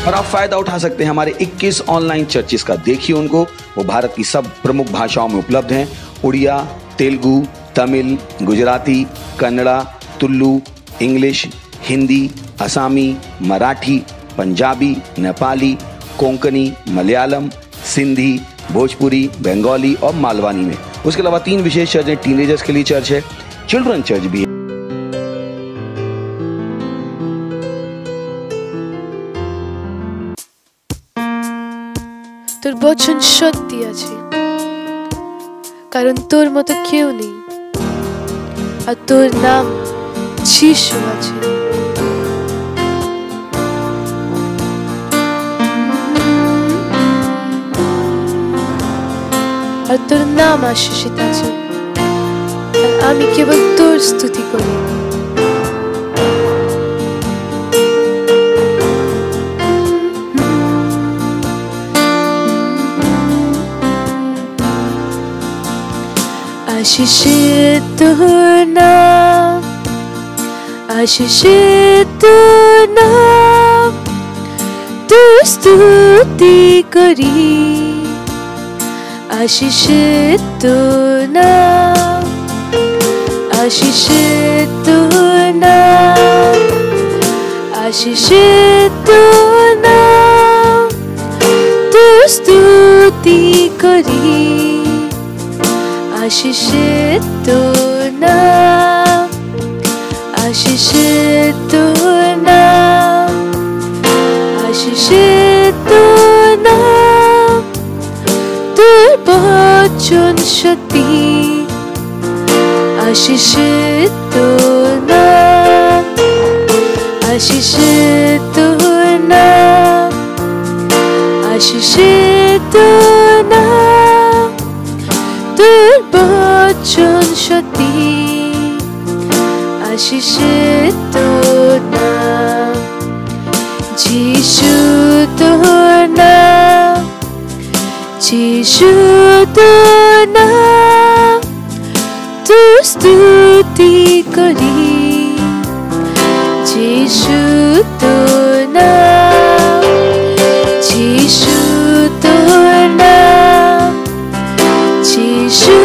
और आप फायदा उठा सकते हैं हमारे 21 ऑनलाइन चर्चेस का। देखिए उनको, वो भारत की सब प्रमुख भाषाओं में उपलब्ध हैं। उड़िया, तेलुगु, तमिल, गुजराती, कन्नड़ा, तुलु, इंग्लिश, हिंदी, असामी, मराठी, पंजाबी, नेपाली, कोंकणी, मलयालम, सिंधी, भोजपुरी, बंगाली और मालवानी में। उसके अलावा 3 विशेष चर्च हैं। टीनेजर्स के लिए चर्च है, चिल्ड्रन चर्च भी है। তোর বচন সত্যি আছে, কারণ তোর মতো কেউ নেই, আর তোর নাম যিশু আছে। আর তোর নাম আশীষিত আছে, আর আমি কেবল তোর স্তুতি করি। आशीषित তোর নাম, आशीषित তোর নাম, তোর স্তুতি করি। आशीषित তোর নাম, आशीषित তোর নাম, आशीषित তোর নাম, তোর স্তুতি করি। आशीषित তোর নাম, आशीषित তোর নাম, आशीषित তোর নাম, তোর বচন সত্যি। आशीषित তোর নাম, आशीषित তোর নাম, आशीषित তোর নাম, তোর বচন সত্যি। आशीषित তোর নাম, যিশু তোর নাম, যিশু তোর নাম, তোর স্তুতি করি। যিশু তোর নাম, যিশু তোর নাম, যিশু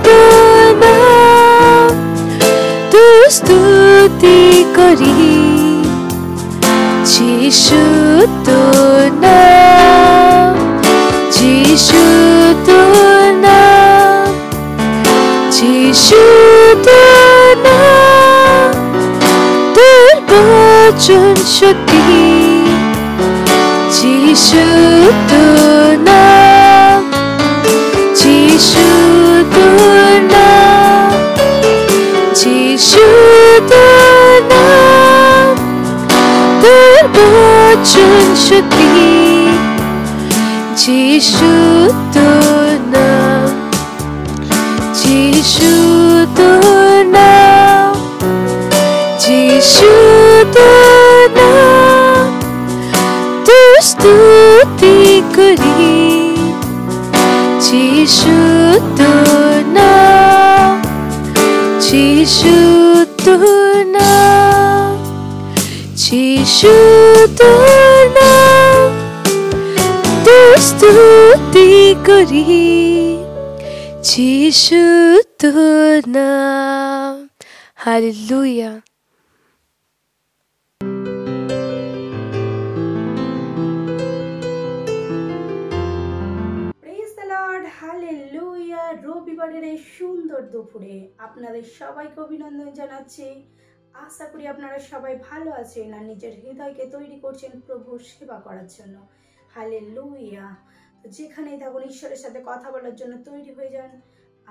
তোর নাম, তোর স্তুতি করি। যিশু তোর নাম, যিশু তোর নাম, যিশু তোর নাম, তোর বচন সত্যি। যিশু তোর নাম, যিশু তোর নাম, যিশু তোর নাম, তোর বচন সত্যি। যিশু তোর নাম, যিশু তোর নাম, যিশু তোর নাম, তোর স্তুতি করি। যিশু তোর নাম, যিশু তোর নাম, যিশু তোর নাম, তোর স্তুতি করি। যিশু তোর নাম। হালেলুয়া। রবিবারের এই সুন্দর দুপুরে আপনাদের সবাইকে অভিনন্দন জানাচ্ছি। আশা করি আপনারা সবাই ভালো আছেন আর নিজের হৃদয়কে তৈরি করছেন প্রভুর সেবা করার জন্য। হালেলুয়া। তো যেখানেই থাকুন ঈশ্বরের সাথে কথা বলার জন্য তৈরি হয়ে যান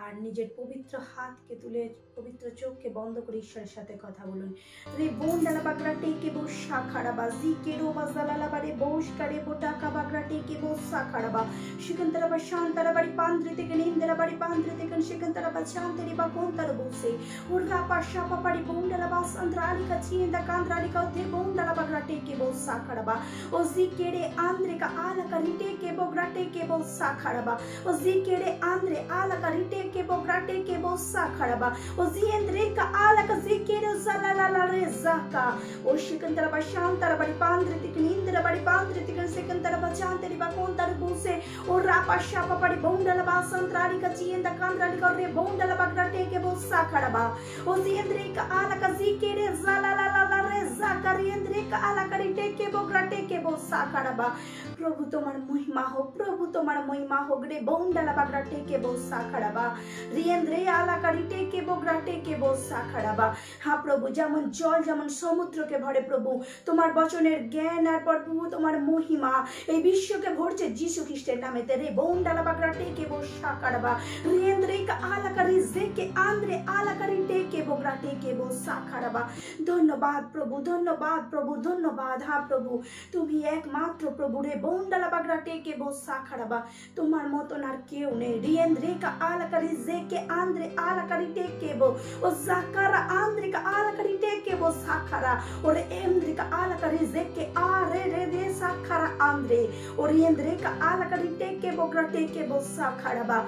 আর নিজের পবিত্র হাতকে তুলে পবিত্র চোখকে বন্ধ করে ঈশ্বরের সাথে কথা বলুন। রে বোন্ডালা বাগরা টেকে বো শাখাড়াবা জিকেরো বাজালালা বারে বৌশকারে বোটাকা বাগরা টেকে বো শাখাড়াবা শিকন্তরাবা শান্তরাবাড়ি পান্দ্রে থেকে নিন্দারাবাড়ি পান্দ্রে থেকে শিকন্তরাবা শান্তরি বা কোনতারা বসে উর্গা পাশা পাপাড়ি বোন্ডালা বাস আন্দ্রালিকা চিন্তা কান্দ্রালিকা দে বোন্ডালা বাগরা টেকে বো শাখাড়াবা ও জিকেরে আন্দ্রে কা আলাকা রিটে কে বো গ্রা টেকে বো শাখাড়াবা ও জিকেরে Andre আলাকা রিটে teke bogra teke bosa karaba. O ziendre ka ala ka zikere zalala la rezaka. O shikantara bashantara bari pandre tikindra bari pandre tikan sekantara bachanteri bakontara buse. O rapa shapa bari bonda la basantrari ka chienda kandrali ka re bonda la bagra teke bosa karaba. O ziendre ka ala ka zikere zalala la rezaka riendre ka ala ka teke bogra teke bosa karaba. प्रभु तुम्हार महिमा हो, प्रभु तुम्हार महिमा हो गरे बोंडला बागरा टेके बोसा खड़ाबा रियंद्रे आला करी टेके बोगरा टेके बोसा खड़ाबा। हाँ प्रभु যেমন জল যেমন সমুদ্রকে ভরে প্রভু তোমার বচনের জ্ঞান আর প্রভু তোমার মহিমা এই বিশ্বকে ভরছে যিশু খ্রিস্টের নামেতে রে बोंडला बागरा टेके बोसा खड़ाबा रियंद्रे का आला करी जेके आंद्रे आला करी टेके बोगरा टेके बोसा खड़ाबा। ধন্যবাদ প্রভু, ধন্যবাদ প্রভু, ধন্যবাদ। হ্যাঁ প্রভু তুমি একমাত্র প্রভু রে बोंडला बागरा टेके बोसा खड़ाबा তোমার মতন আর কেউ নেই। রিয়েন্দ্রে কা আলা করি জেকে আন্দ্রে আলা করি টেকে বো ও জাকারা আন্দ্রে কা আলা করি টেকে বো সাখারা और एंद्रे का आला करी जेके आ रे रे रे साखारा आंद्रे और रियंद्रे का आला करी टेके बोगरा टेके बो साखाराबा।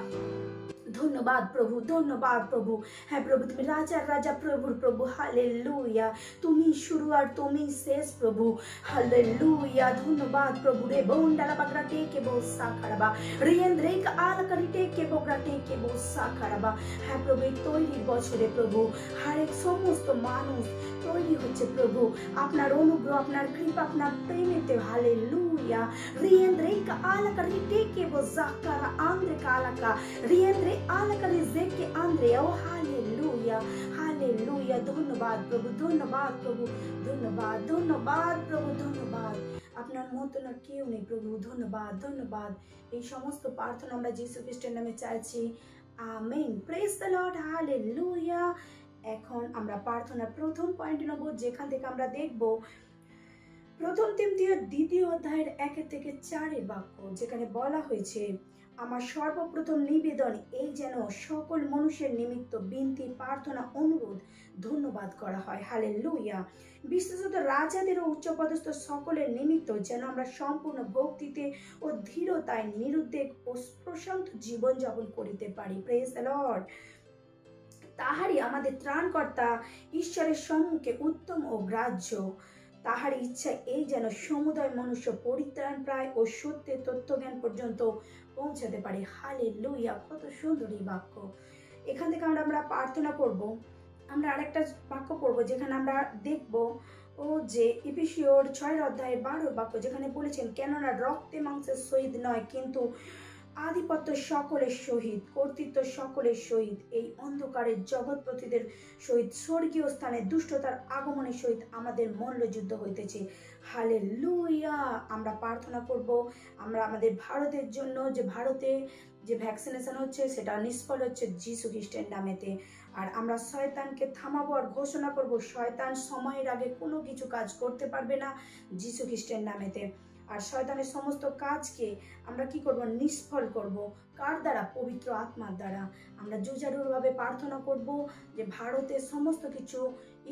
ধন্যবাদ প্রভু, ধন্যবাদ প্রভু। হ্যাঁ প্রভু তুমি রাজার রাজা প্রভুর প্রভু। হালেলুয়া তুমি শুরু আর তুমি শেষ প্রভু। হালেলুয়া ধন্যবাদ প্রভু রে बोंडला बागरा टेके बोसा खड़ाबा रियंद्रे का आला करी टेके बोगरा टेके बोसा खड़ाबा। হ্যাঁ প্রভু এই তৈরির বছরে প্রভু হরেক সমস্ত মানুষ তৈরি হচ্ছে প্রভু আপনার অনুগ্রহ আপনার কৃপা আপনার প্রেমেতে। হালেলুয়া रियंद्रे का आला करी टेके बोसा करा आंद्रे का आला का रियंद्रे आला करी जेके आंद्रे ओ हालेलुया हालेलुया। ধন্যবাদ প্রভু, ধন্যবাদ প্রভু, ধন্যবাদ, ধন্যবাদ প্রভু, ধন্যবাদ। আপনার মতন আর কেউ নেই প্রভু। ধন্যবাদ, ধন্যবাদ। এই সমস্ত প্রার্থনা আমরা যিশু খ্রিস্টের নামে চাইছি, amen. Praise the lord, hallelujah. এখন আমরা প্রার্থনার প্রথম পয়েন্ট নেব, যেখান থেকে আমরা দেখব প্রথম তিমথিও দ্বিতীয় অধ্যায়ের 1 থেকে 4 বাক্য, যেখানে বলা হয়েছে আমার সর্বপ্রথম নিবেদন এই যেন সকল মানুষের নিমিত্ত বিনতি প্রার্থনা অনুরোধ ধন্যবাদ করা হয়। হালেলুয়া। বিশেষত রাজাদের ও উচ্চপদস্থ সকলের নিমিত্ত যেন আমরা সম্পূর্ণ ভক্তিতে ও ধীরতায় নিরুদ্বেগ ও প্রশান্ত জীবন যাপন করিতে পারি। Praise the lord. তাহারই আমাদের ত্রাণকর্তা ঈশ্বরের সম্মুখে উত্তম ও গ্রাহ্য। তাহার ইচ্ছা এই যেন সমুদয় মনুষ্য পরিত্রাণ প্রায় ও সত্যের তত্ত্বজ্ঞান পর্যন্ত পৌঁছাতে পারে। হালেলুয়া। কত সুন্দর এই বাক্য। এখান থেকে আমরা প্রার্থনা করব। আমরা আরেকটা বাক্য পড়বো যেখানে আমরা দেখব ও যে এফেসীয়র 6 অধ্যায়ের 12 বাক্য, যেখানে বলেছেন কেননা রক্তে মাংসের সহিত নয় কিন্তু আধিপত্য সকলের সহিত কর্তৃত্ব সকলের সহিত এই অন্ধকারের জগৎপতিদের সহিত স্বর্গীয় স্থানে দুষ্টতার আগমনের সহিত আমাদের মল্লযুদ্ধ হইতেছে। হালেলুয়া। আমরা প্রার্থনা করব আমরা আমাদের ভারতের জন্য, যে ভারতে যে ভ্যাকসিনেশন হচ্ছে সেটা নিষ্ফল হচ্ছে যিশু খ্রিস্টের নামেতে। আর আমরা শয়তানকে থামাবো আর ঘোষণা করব শয়তান সময়ের আগে কোনো কিছু কাজ করতে পারবে না যিশু খ্রিস্টের নামেতে। আর শয়তানের সমস্ত কাজকে আমরা কি করব? নিষ্ফল করব। কার দ্বারা? পবিত্র আত্মার দ্বারা। আমরা জোরালোভাবে প্রার্থনা করব যে ভারতের সমস্ত কিছু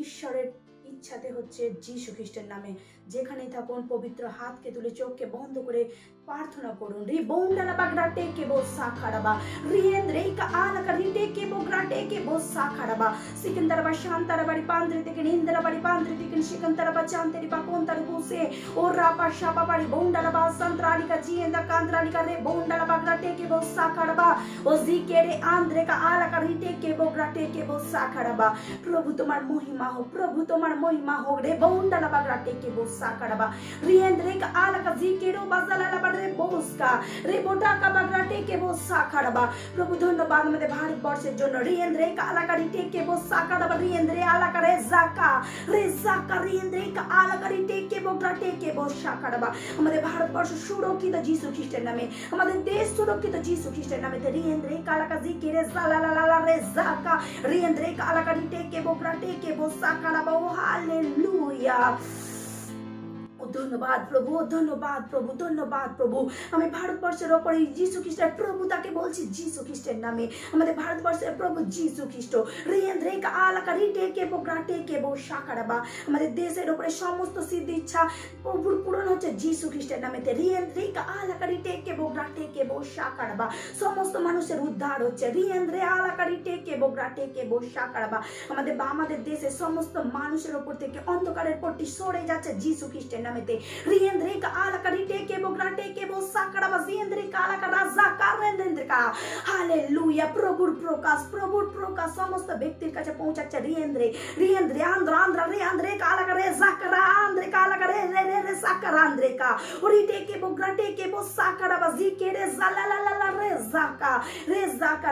ঈশ্বরের ইচ্ছাতে হচ্ছে যিশু খ্রিস্টের নামে। যেখানেই থাকুন পবিত্র হাতকে তুলে চোখকে বন্ধ করে প্রার্থনা করুন। রি बोंडला बागरा टेके बोसा खड़ाबा रियंद्रे का आला करी टेके बोगरा टेके बोसा खड़ाबा सिकंदरबा शांतरबड़ी पांद्रे तेके निंदरबड़ी पांद्रे तेके शिकंतरबा चांतेरी बाकोंतर बुसे और रापा शापा बड़ी बोंडला बा संत्राली का जिएंदा कांद्राली का रे बोंडला बागरा टेके बोसा खड़ाबा ओ जिकेरे आंद्रे का आला करी टेके बोगरा टेके बोसा खड़ाबा। प्रभु तुम्हार महिमा हो, प्रभु तुम्हार महिमा हो रे बोंडला बागरा टेके बोसा खड़ाबा रियंद्रे का आला का जिकेरो बाजाला রে বসকা রে বোটা কা বাগরা টেকে বসা খাড়াবা। প্রভু ধন্যবাদ আমাদের ভারতবর্ষের জন্য। রিয়েন্দ্রে কা আলাকারি টেকে বসা খাড়াবা রিয়েন্দ্রে আলাকারে জাকা রে জাকা রিয়েন্দ্রে কা আলাকারি টেকে বগরা টেকে বসা খাড়াবা। আমাদের ভারতবর্ষ সুরক্ষিত যিশু খ্রিস্টের নামে, আমাদের দেশ সুরক্ষিত যিশু খ্রিস্টের নামে। রিয়েন্দ্রে কা আলাকা জিকিরে সালালালা রে জাকা রিয়েন্দ্রে কা আলাকারি টেকে বগরা টেকে বসা খাড়াবা। ও হালেলুয়া। ও ধন্যবাদ প্রভু, ধন্যবাদ প্রভু, ধন্যবাদ প্রভু। আমি ভারতবর্ষের ওপরে যিশু খ্রিস্টের প্রভু তাকে বলছি যিশু খ্রিস্টের নামে, আমাদের ভারতবর্ষের প্রভু যিশু খ্রিস্ট রিয়েন্দ্রেকা আলাকা রিটেকে বোগ্রাটেকে বো শাকারাবা, আমাদের দেশের ওপরে সমস্ত সিদ্ধি ইচ্ছা প্রভুর পূরণ হচ্ছে যিশু খ্রিস্টের নামেতে। রিয়েন্দ্রেকা আলাকা রিটেকে বোগ্রাটেকে বো শাকারাবা, সমস্ত মানুষের উদ্ধার হচ্ছে। রিয়েন্দ্রে আলাকা রিটেকে বোগ্রাটেকে বো শাকারাবা, আমাদের দেশের সমস্ত মানুষের ওপর থেকে অন্ধকারের পট্টি সরে যাচ্ছে যিশু খ্রিস্টের নামেতে। রিয়েন্দ্রেকা আলাকা রিটেকে বোগ্রাটেকে বো শাকারাবা, রিয়েন্দ্রেকা আলাকা রাজাকা রেন্দ্রেকা। হালেলুয়া, প্রভুর প্রকাশ সমস্ত ব্যক্তির কাছে পৌঁছাচ্ছে। রিয়েন্দ্রে আন্দ্রা রিয়েন্দ্রেকা আলাকা রেজাকা আন্দ্রেকা আলাকা রে সাকারা আন্দ্রেকা রিটেকে বোগ্রাটেকে বো শাকারাবা, জিকে রে জালালালা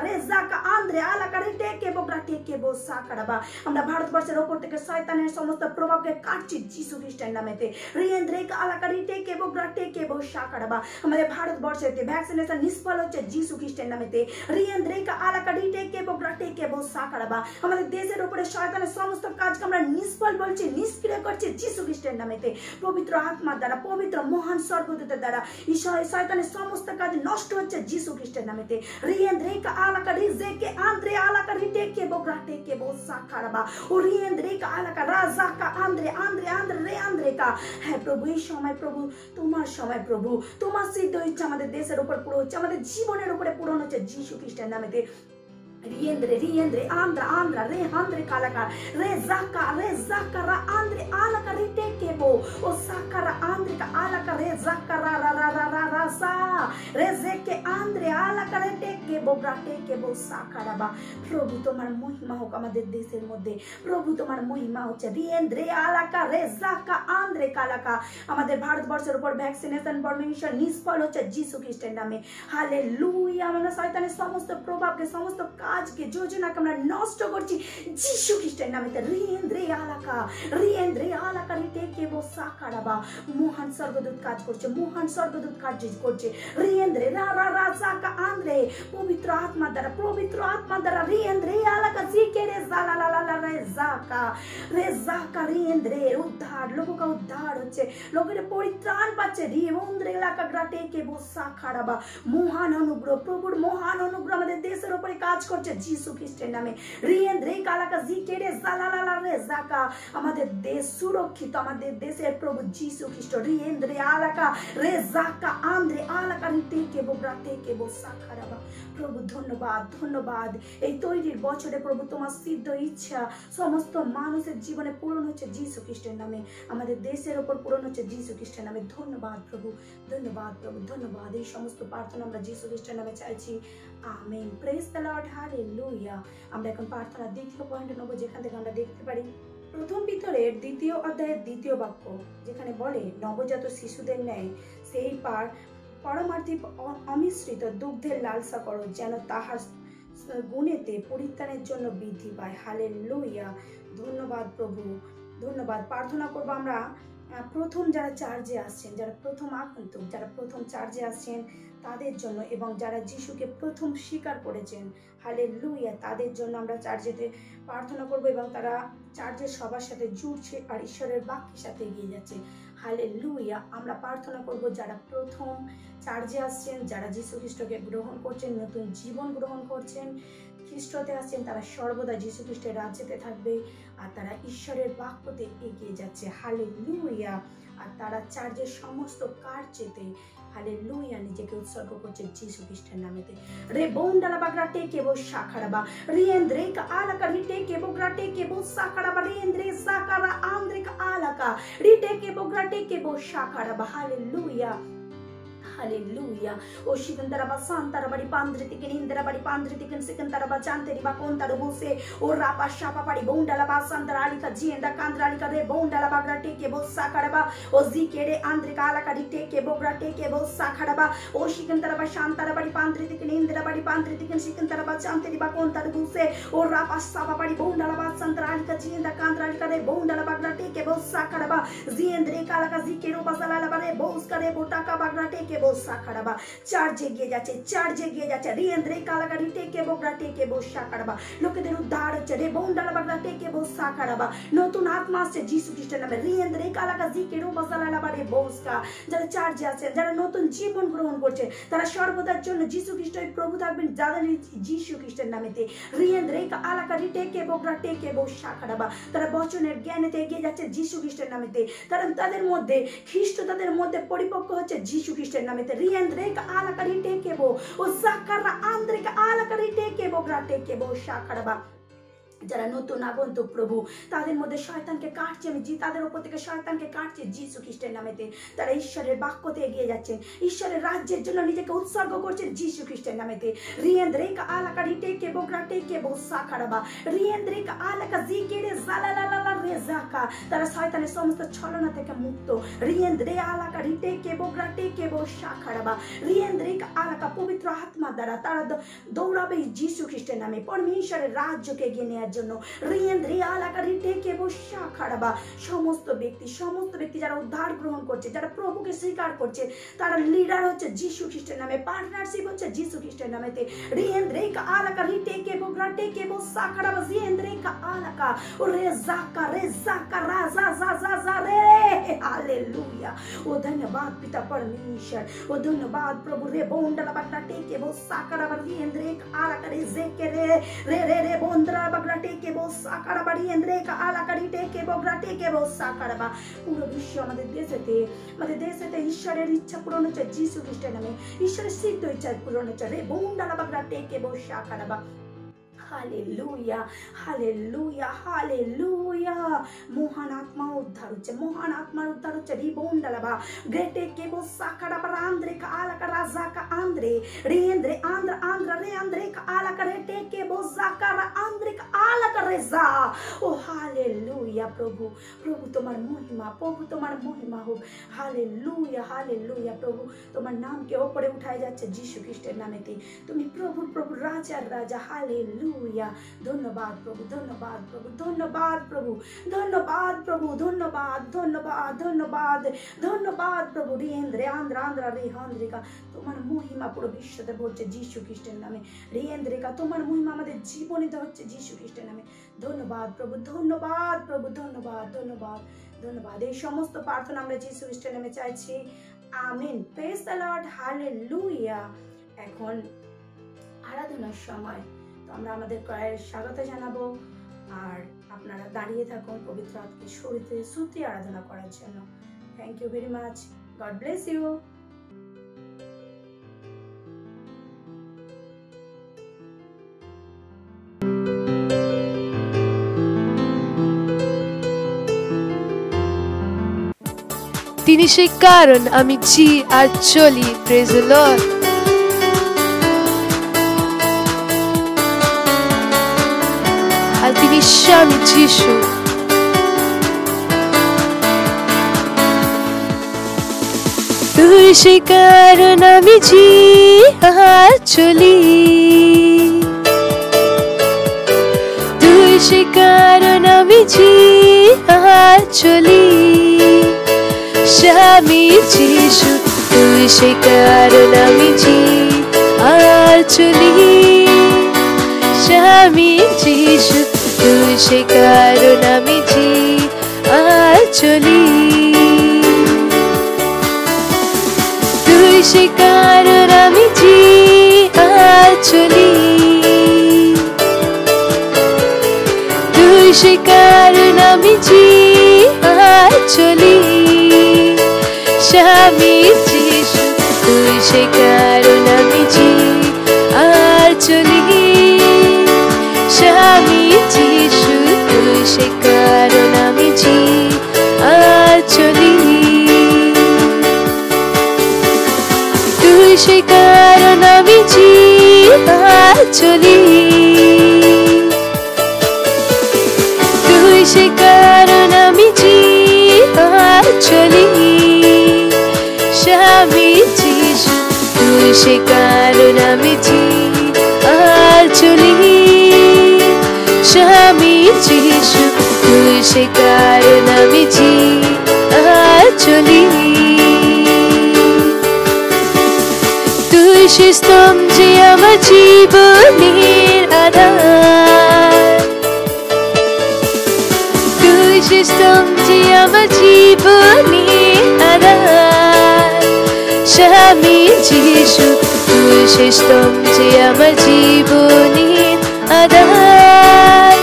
রেজাকা আন্দ্রে আলাকা রিটেকে বোগ্রাটেকে বো শাকারাবা। আমরা ভারতবর্ষের ওপর থেকে শয়তানের সমস্ত প্রভাবকে কাটছি যিশু খ্রিস্টের নামেতে। রিয়েন্দ্রেকা আলাকা রিটেকে বোগ্রাটেকে বো শাকারাবা, আমাদের ভারতবর্ষেতে ভ্যাকসিনেশন নিষ্ফল হচ্ছে যিশু খ্রিস্টের নামেতে। রিয়েন্দ্রেকা আলাকা রিটেকে বোগ্রাটেকে বো শাকারাবা, আমাদের দেশের উপরে শয়তানের সমস্ত কাজকে আমরা নিষ্ফল বলছি, নিষ্ক্রিয় করছি যিশু খ্রিস্টের নামেতে। পবিত্র আত্মার দ্বারা, পবিত্র মহান স্বর্গদূতের দ্বারা শয়তানের সমস্ত কাজ নষ্ট হচ্ছে যিশু খ্রিস্টের নামেতে। রিয়েন্দ্রেকা আলাকা রিজেকে আন্দ্রে আলাকা রিটেকে বোগ্রাটেকে বো শাকারাবা, ও রিয়েন্দ্রেকা আলাকা রাজাকা আন্দ্রে রে আন্দ্রেকা। হ্যাঁ প্রভু, এই সময় প্রভু তোমার সময়, প্রভু তোমার সিদ্ধ ইচ্ছা আমাদের দেশের উপর পুরো হচ্ছে, আমাদের জীবনের উপরে পূরণ হচ্ছে যিশু খ্রিস্টের নামেতে। riendre andra re andre kalaka re zakara andre alaka ritekebo o sakara andre ka alaka re zakara ra sa re zeke andre alaka ritekebo bratekebo sakara ba প্রভু তোমার মহিমা হোক আমাদের দেশের মধ্যে প্রভু তোমার মহিমা হচ্ছে riendre alaka re zaka andre kalaka আমাদের ভারতবর্ষের উপর ভ্যাকসিনেশন পারমিশন নিষ্ফল হচ্ছে যিশু খ্রিস্টের নামে হালেলুয়া আমরা শয়তানের সমস্ত প্রভাবকে সমস্ত আজকে যোজনাকে আমরা নষ্ট করছি যিশু খ্রিস্টের নামেতে রিয়েন্দ্রে আলাকা রিটেকেবো সাকারাবা মহান স্বর্গদূত কাজ করছে মহান স্বর্গদূত কাজ করছে রিয়েন্দ্রে রাজাকা আন্দ্রে পবিত্র আত্মার দ্বারা রিয়েন্দ্রে আলাকা জিকেরে জালালালা রেজাকা রিয়েন্দ্রে উদ্ধার লোককে উদ্ধার হচ্ছে লোকের পরিত্রাণ পাচ্ছে রিয়েন্দ্রে এলাকা গ্রাটেকেবো সাকারাবা মহান অনুগ্রহ প্রভুর মহান অনুগ্রহ আমাদের দেশের উপরে কাজ করছে যিশু খ্রিস্টের নামে রিয়েন্দ্রে কালাকা জিকেরে জালালালা রেজাকা আমাদের দেশ সুরক্ষিত আমাদের দেশের প্রভু যিশু খ্রিস্ট রিয়েন্দ্রে আলাকা রেজাকা আন্দ্রে আলাকা রিটেকেবো ব্রাটেকেবো সাকারাবা প্রভু ধন্যবাদ এই তৈরির বছরে প্রভু তোমার সিদ্ধ ইচ্ছা সমস্ত মানুষের জীবনে পূরণ হচ্ছে যিশু খ্রিস্টের নামে আমাদের দেশের উপর পূরণ হচ্ছে যিশু খ্রিস্টের নামে ধন্যবাদ প্রভু ধন্যবাদ এই সমস্ত প্রার্থনা আমরা যিশু খ্রিস্টের নামে চাইছি amen praise the lord hallelujah আমরা এখন প্রার্থনার দ্বিতীয় পয়েন্টে নেব যেখান থেকে আমরা দেখতে পারি প্রথম পিতরের 2য় অধ্যায়ের 2য় বাক্য যেখানে বলে নবজাত শিশুদের ন্যায় সেই পরমার্থী অমিশ্রিত দুগ্ধের লালসা করো যেন তাহার গুণেতে পরিত্রাণের জন্য বৃদ্ধি পায় হালেলুয়া ধন্যবাদ প্রভু ধন্যবাদ প্রার্থনা করবো আমরা প্রথম যারা চার্জে আসছেন যারা প্রথম আগন্তুক যারা প্রথম চার্জে আসছেন তাদের জন্য এবং যারা যিশুকে প্রথম স্বীকার করেছেন হালেলুয়া তাদের জন্য আমরা চার্জেতে প্রার্থনা করব এবং তারা চার্জের সবার সাথে জুড়ছে আর ঈশ্বরের বাক্যের সাথে এগিয়ে যাচ্ছে হালেলুয়া আমরা প্রার্থনা করব যারা প্রথম চার্জে আসছেন যারা যিশু খ্রিস্টকে গ্রহণ করছেন নতুন জীবন গ্রহণ করছেন খ্রিস্টতে আসছেন তারা সর্বদা যিশু খ্রিস্টের রাজ্যেতে থাকবে আর তারা ঈশ্বরের বাক্যতে এগিয়ে যাচ্ছে হালেলুয়া আর তারা চার্জের সমস্ত কার্যেতে হালেলুয়া নিজেকে উৎসর্গ করছে যিশু খ্রিস্টের নামেতে রে বন্ডালা বাগরা টেকেবো সাকারাবা রিয়েন্দ্রে কা আলাকা রিটেকেবো গ্রাটেকেবো সাকারাবা রিয়েন্দ্রে Saqqara আন্দ্রিকা আলাকা রিটেকেবো গ্রাটেকেবো সাকারাবা hallelujah Hallelujah. O shikandaraba santarabadi pandritikin indarabadi pandritikin sikandaraba chanteri bakontaro buse o rapa shapa padi bondalaba santaralika jienda kandralika re bondalaba grateke bo sakaraba o zikere andrika alaka diteke bo grateke bo sakaraba o shikandaraba shantarabadi pandritikin indarabadi pandritikin sikandaraba chanteri bakontaro buse o rapa shapa padi bondalaba santaralika jienda kandralika re bondalaba grateke bo sakaraba ziendre kalaka zikero basalala bare Bose करे बोटाका बागरा टेके बोस साखड़ाबा চার্জে গিয়ে যাচ্ছে রিয়েন্দ্রে কালাকারি টেকে বগরা টেকে बोस সাখড়াবা লোকেদের উদ্ধার হচ্ছে রে বন্ডালা বাগরা টেকে बोस সাখড়াবা নতুন আত্মা আসছে যিশু খ্রিস্টের নামে রিয়েন্দ্রে কালাকা জিকেরো বসালালা বারে बोसকা যারা চার্জে আছে যারা নতুন জীবন গ্রহণ করছে তারা সর্বদার জন্য যিশু খ্রিস্টের প্রভু থাকবেন যাদের যিশু খ্রিস্টের নামেতে রিয়েন্দ্রে কালাকারি টেকে বগরা টেকে बोस সাখড়াবা তারা বচনের জ্ঞানেতে এগিয়ে যাচ্ছে যিশু খ্রিস্টের নামেতে কারণ তাদের মধ্যে খ্রিস্ট তাদের মধ্যে পরিপক্ক হচ্ছে যিশু খ্রিস্টের নামেতে রিয়েন্দ্রে কালাকারি টেকে বো ও সাকারা আন্দ্রে কালাকারি টেকে বগরা টেকে বো সাখড়াবা যারা নতুন আগন্তুক প্রভু তাদের মধ্যে শয়তানকে কাটছে আমি তাদের উপর থেকে শয়তানকে কাটছে যিশু খ্রিস্টের নামেতে তারা ঈশ্বরের বাক্যতে এগিয়ে যাচ্ছেন ঈশ্বরের রাজ্যের জন্য নিজেকে উৎসর্গ করছেন যিশু খ্রিস্টের নামেতে রিয়েন্দ্রে আলাকা রিটেকে বগরা টেকে বসা খাড়াবা রিয়েন্দ্রে আলাকা জিকেরে জালালালা রেজাকা তারা শয়তানের সমস্ত ছলনা থেকে মুক্ত রিয়েন্দ্রে আলাকা রিটেকে বগরা টেকে বসা খাড়াবা রিয়েন্দ্রে আলাকা পবিত্র আত্মা দ্বারা তারা দৌড়াবে যিশু খ্রিস্টের নামে পরমেশ্বরের রাজ্যকে এগিয়ে নেওয়ার জন্য রিয়েন্দ্রে আলাকা রিটেকে বসা খাড়াবা সমস্ত ব্যক্তি যারা উদ্ধার গ্রহণ করছে যারা প্রভুকে স্বীকার করছে তারা লিডার হচ্ছে যিশু খ্রিস্টের নামে পার্টনারশিপ হচ্ছে যিশু খ্রিস্টের নামেতে রিয়েন্দ্রে আলাকা রিটেকে বগরা টেকে বসা খাড়াবা রিয়েন্দ্রে আলাকা ও রেজাকা রাজা যা রে हालेलुया ओ धन्यवाद पिता परमेश्वर ओ धन्यवाद प्रभु रे बोंडला बगड़ा टेके बो साकड़ा बड़ी इंद्रे आला करे जेके रे बोंडला बगड़ा टेके बो साकड़ा बड़ी इंद्रे का आला करी टेके बगड़ा टेके बो साकड़ा बा পুরো বিশ্ব আমাদের দেশেতে ঈশ্বরের ইচ্ছা পূরণ হচ্ছে যিশু খ্রিস্টের নামে ঈশ্বরের সিদ্ধ ইচ্ছা পূরণ হচ্ছে রে बोंडला बगड़ा टेके बो साकड़ा बा हालेलुया हालेलुया हालेलुया মহান আত্মা উদ্ধার হচ্ছে রিবন্ডালাবা গ্রেটে কেবো সাকাড়া বারান্দ্রে কা আলাকা রাজাকা আন্দ্রে রিয়েন্দ্রে আন্দ্রা রে আন্দ্রে কা আলাকা রেটে কেবো জাকারা আন্দ্রে কা আলাকা রেজা ও হালেলুয়া প্রভু তোমার মহিমা হোক হালেলুয়া প্রভু তোমার নামকে উপরে উঠায় যাচ্ছে যিশু খ্রিস্টের নামেতে তুমি প্রভু রাজার রাজা হালেলুয়া ধন্যবাদ প্রভু ধন্যবাদ প্রভু রিয়েন্দ্রে আন্দ্রা রে হান্দ্রিকা তোমার মহিমা পুরো বিশ্বতে বলছে যিশু খ্রিস্টের নামে রিয়েন্দ্রিকা তোমার মহিমা আমাদের জীবনীতে হচ্ছে যিশু খ্রিস্টের নামে ধন্যবাদ প্রভু ধন্যবাদ এই সমস্ত প্রার্থনা আমরা যিশু খ্রিস্টের নামে চাইছি amen praise the lord hallelujah এখন আরাধনার সময় আমরা আমাদের ক্রয়ের স্বাগত জানাবো আর আপনারা দাঁড়িয়ে থাকুন পবিত্র আত্মাকে শরীরে স্তুতি আরাধনা করার জন্য thank you very much God bless you তিনি সেই কারণ আমি জি আর চলি প্রেজ দ্য লর্ড আর তিনি স্বামী যিশু তুই সেই কারণ আমি জি আর চলি তুই সেই কারণ আমি জি আর চলি স্বামী যিশু তুই সেই কারণ আমি জি আর চলি স্বামী যিশু তুই সেই কারণ আমি জি আর চলি তুই সেই কারণ আমি জি আর চলি তুই সেই কারণ আমি জি আর চলি স্বামী যিশু তুই সেই কারণ আমি জি আর চলি স্বামী যিশু তুই সেই কারণ আমি জি আর চলি তুই সেই কারণ আমি জি আর চলি তুই সেই কারণ আমি জি আর চলি স্বামী যিশু তুই সেই কারণ আমি জি আর চলি স্বামী যিশু তুই সেই কারণ আমি জি আর চলি সে স্তম যে আমার জীবনের আধার, তুই সে স্তম যে আমার জীবনের আধার, স্বামী যিশু তুই সে স্তম যে আমার জীবনের আধার,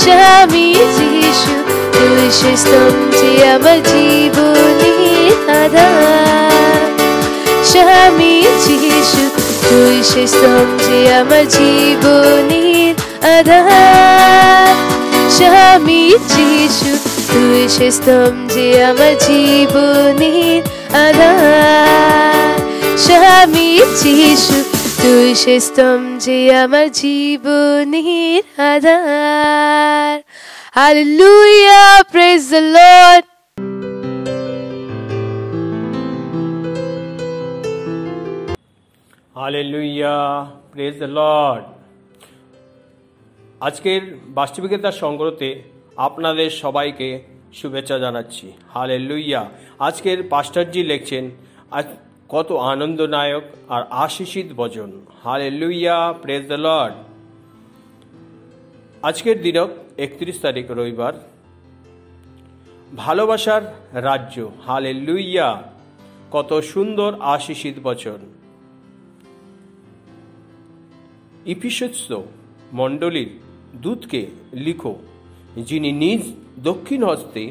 স্বামী যিশু তুই সে স্তম যে আমার জীবনের আধার, স্বামী যিশু তুই সে স্তম যে আমার জীবনের আধার, স্বামী যিশু তুই সে স্তম যে আমার জীবনের আধার, স্বামী যিশু তুই সে স্তম যে আমার জীবনের আধার। Hallelujah, praise the Lord. Hallelujah, praise the Lord. আজকের বাস্তবিকতার সংগ্রহতে আপনাদের সবাইকে শুভেচ্ছা জানাচ্ছি। হালেলুইয়া। আজকের পাস্টারজি লিখছেন কত আনন্দনায়ক আর আশীষিত বচন। Hallelujah, praise the lord. আজকের দিনক 31 তারিখ রবিবার। ভালোবাসার রাজ্য। হালেলুইয়া, কত সুন্দর আশীষিত বচন। ইফিসুস মণ্ডলীর দূতকে লিখো, যিনি নিজ দক্ষিণ হস্তে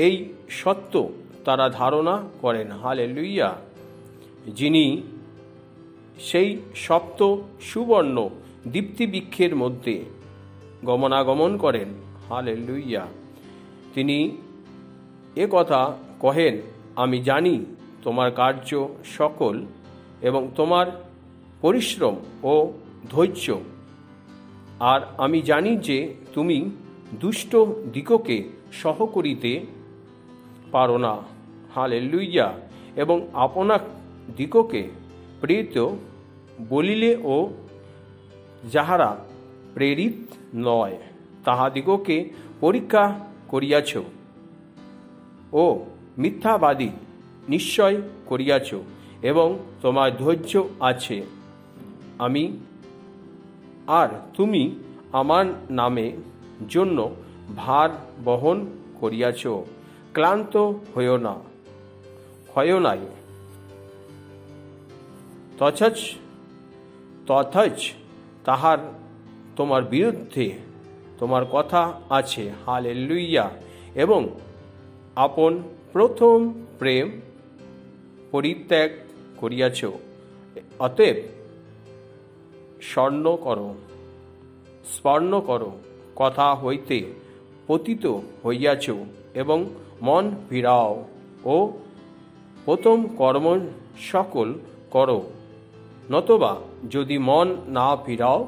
এই সত্য তারা ধারণা করেন। হালেলুইয়া, যিনি সেই সপ্ত সুবর্ণ দীপ্তিবৃক্ষের মধ্যে গমনাগমন করেন। হালেলুইয়া, তিনি এ কথা কহেন, আমি জানি তোমার কার্য সকল এবং তোমার পরিশ্রম ও ধৈর্য, আর আমি জানি যে তুমি দুষ্ট দিগকে সহ করিতে পারো না। হালেলুইয়া, এবং আপনা দিগকে প্রেরিত বলিলে ও যাহারা প্রেরিত নয় তাহাদিগকে পরীক্ষা করিয়াছ ও মিথ্যাবাদী নিশ্চয় করিয়াছ, এবং তোমার ধৈর্য আছে। আমি আর তুমি আমার নামে জন্য ভার বহন করিয়াছ, ক্লান্ত হইও নাই। তথাচ তাহার তোমার বিরুদ্ধে তোমার কথা আছে। হালেলুইয়া, এবং আপন প্রথম প্রেম পরিত্যাগ করিয়াছ। অতএব স্মরণ করো কথা হইতে পতিত হইয়াছ, এবং মন ফিরাও ও প্রথম কর্ম সকল করো, নতবা যদি মন না ফিরাও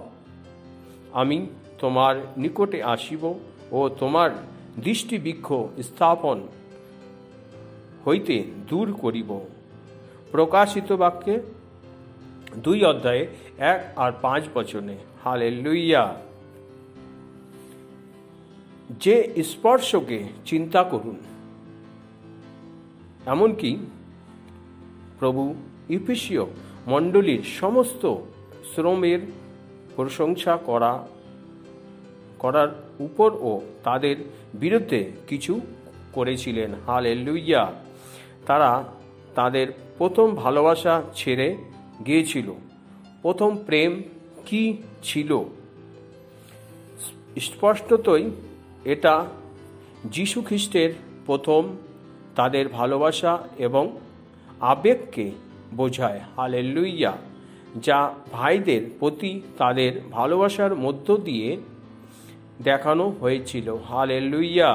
আমি তোমার নিকটে আসিব ও তোমার দৃষ্টিবৃক্ষ স্থাপন হইতে দূর করিব। প্রকাশিত বাক্যে 2 অধ্যায়ে 1 আর 5 বচনে। হালেলুইয়া। যে স্পর্শকে চিন্তা করুন, এমনকি প্রভু ইফিসীয় মণ্ডলীর সমস্ত শ্রমের প্রশংসা করার উপরও তাদের বিরুদ্ধে কিছু করেছিলেন। হালেলুইয়া, তারা তাদের প্রথম ভালোবাসা ছেড়ে গিয়েছিল। প্রথম প্রেম কি ছিল? স্পষ্টতই এটা যীশু খ্রিস্টের প্রথম তাদের ভালোবাসা এবং আবেগকে বোঝায়। হালেলুইয়া, যা ভাইদের প্রতি তাদের ভালোবাসার মধ্য দিয়ে দেখানো হয়েছিল। হালেলুইয়া।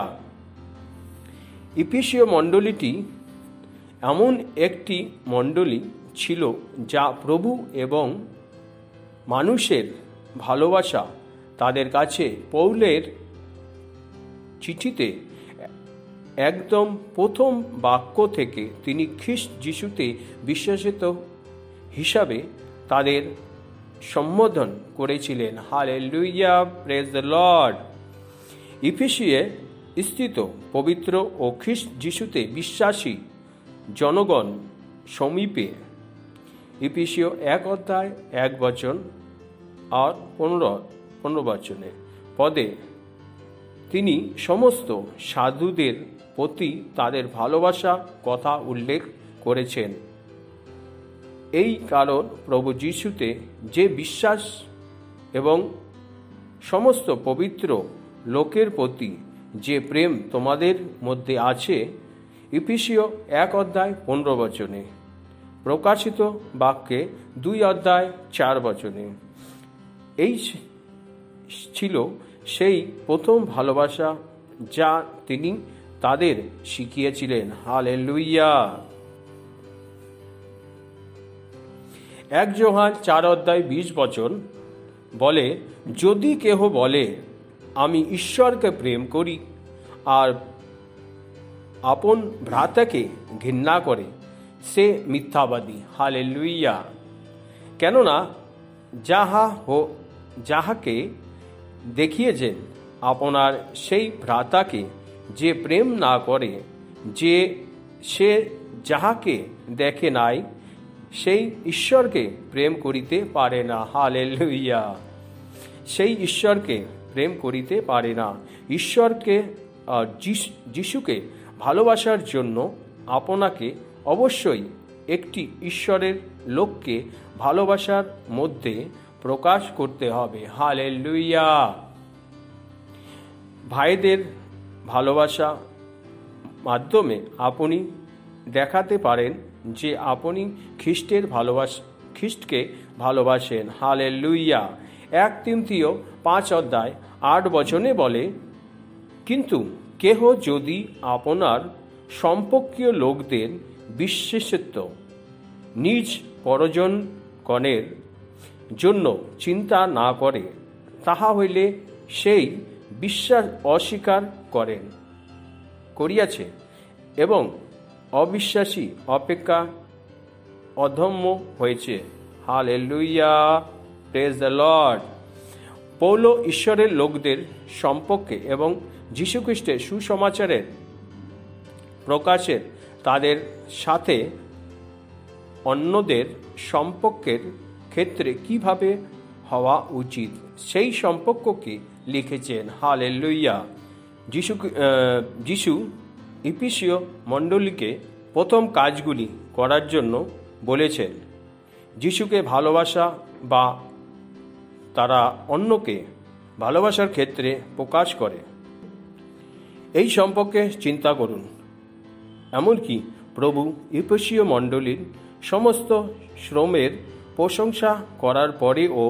ইফিসীয় মণ্ডলীটি এমন একটি মণ্ডলী ছিল যা প্রভু এবং মানুষের ভালোবাসা তাদের কাছে পৌলের চিঠিতে একদম প্রথম বাক্য থেকে তিনি খ্রিস্ট যিশুতে বিশ্বাসিত হিসাবে তাদের সম্বোধন করেছিলেন। Hallelujah, praise the lord. ইফিসিয়ে স্থিত পবিত্র ও খ্রিস্ট যিশুতে বিশ্বাসী জনগণ সমীপে ইফিসীয় 1 অধ্যায় 1 বচন আর 15 বচনে পদে তিনি সমস্ত সাধুদের প্রতি তাদের ভালোবাসা কথা উল্লেখ করেছেন। এই কারণ প্রভু যিশুতে যে বিশ্বাস এবং সমস্ত পবিত্র লোকের প্রতি যে প্রেম তোমাদের মধ্যে আছে, ইফিসীয় 1 অধ্যায় 15 বচনে, প্রকাশিত বাক্যে 2 অধ্যায় 4 বচনে। এই ছিল সেই প্রথম ভালোবাসা যা তিনি তাদের শিখিয়েছিলেন। হালেলুয়া। 1 যোহান 4 অধ্যায় 20 বচন বলে, যদি কেহ বলে আমি ঈশ্বরকে প্রেম করি আর আপন ভ্রাতাকে ঘৃণা করে, সে মিথ্যাবাদী। হালেলুয়া। কেননা যাহাকে দেখিয়েছেন আপনার সেই ভ্রাতাকে যে প্রেম না করে, সে যাহাকে দেখে নাই সেই ঈশ্বরকে প্রেম করিতে পারে না। হালেলুয়া। সেই ঈশ্বরকে প্রেম করিতে পারে না। ঈশ্বরকে যিশুকে ভালোবাসার জন্য আপনাকে অবশ্যই একটি ঈশ্বরের লোককে ভালোবাসার মধ্যে প্রকাশ করতে হবে। হালেলুয়া। ভাইদের ভালোবাসা মাধ্যমে আপনি দেখাতে পারেন যে আপনি খ্রিস্টকে ভালোবাসেন। হালেলুয়া। 1 তিমথিয় 5 অধ্যায় 8 বচনে বলে, কিন্তু কেহ যদি আপনার সম্পর্কীয় লোকদের বিশেষত্ব নিজ পরজনগণের জন্য চিন্তা না করে, তাহা হইলে সেই বিশ্বাস অস্বীকার করিয়াছে এবং অবিশ্বাসী অপেক্ষা অধম্য হয়েছে। হালেলুয়া। Praise the lord. পৌল ঈশ্বরের লোকদের সম্পর্কে এবং যীশুখ্রিস্টের সুসমাচারের প্রকাশের তাদের সাথে অন্যদের সম্পর্কের ক্ষেত্রে কিভাবে হওয়া উচিত সেই সম্পর্ককে লিখেছেন। হালেলুয়া। যিশু ইফিসীয় মণ্ডলীকে প্রথম কাজগুলি করার জন্য বলেছেন। যিশুকে ভালোবাসা বা তারা অন্যকে ভালোবাসার ক্ষেত্রে প্রকাশ করে, এই সম্পর্কে চিন্তা করুন। এমনকি প্রভু ইফিসীয় মণ্ডলীর সমস্ত শ্রমের প্রশংসা করার পরেও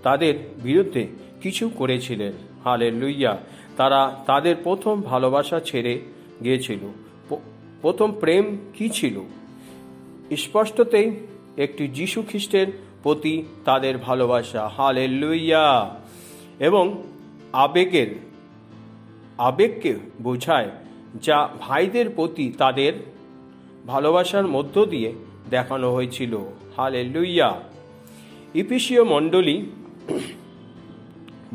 তাদের বিরুদ্ধে কিছু করেছিলেন। হালেলুয়া। তারা তাদের প্রথম ভালোবাসা ছেড়ে গিয়েছিল। প্রথম প্রেম কি ছিল? স্পষ্টতেই একটি যীশু খ্রিস্টের প্রতি তাদের ভালোবাসা। হালেলুয়া। এবং আবেগকে বোঝায়, যা ভাইদের প্রতি তাদের ভালোবাসার মধ্য দিয়ে দেখানো হয়েছিল। হালেলুয়া। ইফিসীয়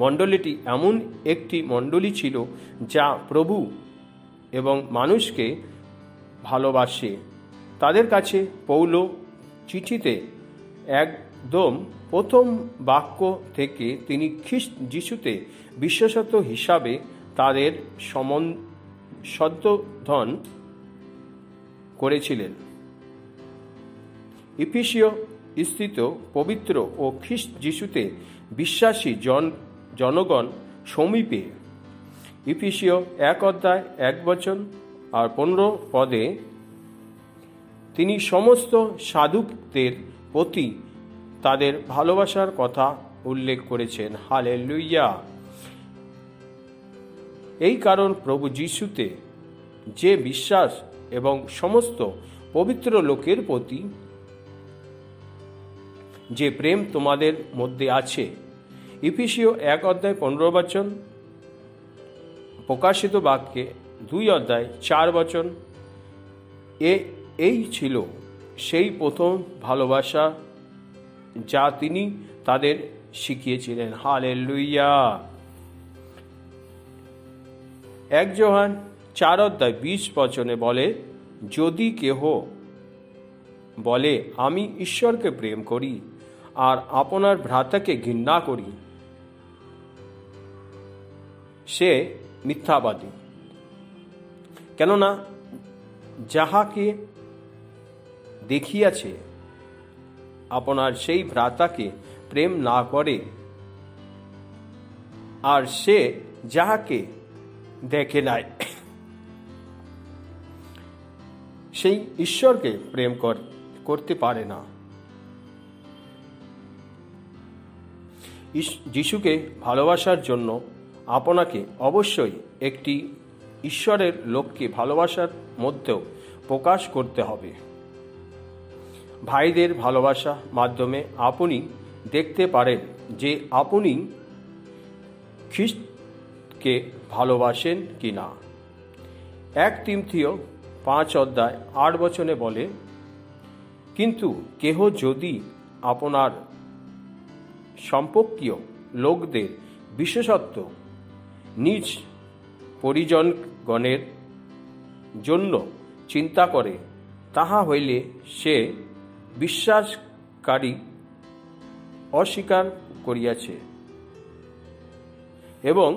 মণ্ডলীটি এমন একটি মণ্ডলী ছিল যা প্রভু এবং মানুষকে ভালোবাসে। তাদের কাছে পৌল চিঠিতে একদম প্রথম বাক্য থেকে তিনি খ্রিস্ট যিশুতে বিশেষত হিসাবে তাদের সদ্বোধন করেছিলেন। ইফিসীয় স্থিত পবিত্র ও খ্রিস্ট যিশুতে বিশ্বাসী জনগণ সমীপে ইফিসীয় 1 অধ্যায় 1 বচন আর 15 পদে তিনি সমস্ত সাধুদের প্রতি তাদের ভালোবাসার কথা উল্লেখ করেছেন। হালেলুয়া। এই কারণ প্রভু যিশুতে যে বিশ্বাস এবং সমস্ত পবিত্র লোকের প্রতি যে প্রেম তোমাদের মধ্যে আছে, ইফিসীয় 1 অধ্যায় 15 বচন, প্রকাশিত বাক্যে 2 অধ্যায় 4 বচন, এই ছিল সেই প্রথম ভালোবাসা যা তিনি তাদের শিখিয়েছিলেন। হালেলুয়া। 1 যোহান 4 অধ্যায় 20 বচনে বলে, যদি কেহ বলে আমি ঈশ্বরকে প্রেম করি আর আপনার ভ্রাতাকে ঘৃণা করি, সে মিথ্যাবাদী। কেননা যাহাকে দেখিয়াছে আপনার সেই ভ্রাতাকে প্রেম না করে, আর সে যাহাকে দেখে নাই সেই ঈশ্বরকে প্রেম করতে পারে না। যিশুকে ভালোবাসার জন্য আপনাকে অবশ্যই একটি ঈশ্বরের লোককে ভালোবাসার মধ্যেও প্রকাশ করতে হবে। ভাইদের ভালোবাসা মাধ্যমে আপনি দেখতে পারেন যে আপনি খ্রিস্টকে ভালোবাসেন কি না। 1 তিমথিয় 5:8 বলে, কিন্তু কেহ যদি আপনার সম্পর্কীয় লোকদের, বিশেষত নিজ পরিজনগণের জন্য চিন্তা করে, তাহা হইলে সে বিশ্বাসকারী অস্বীকার করিয়াছে এবং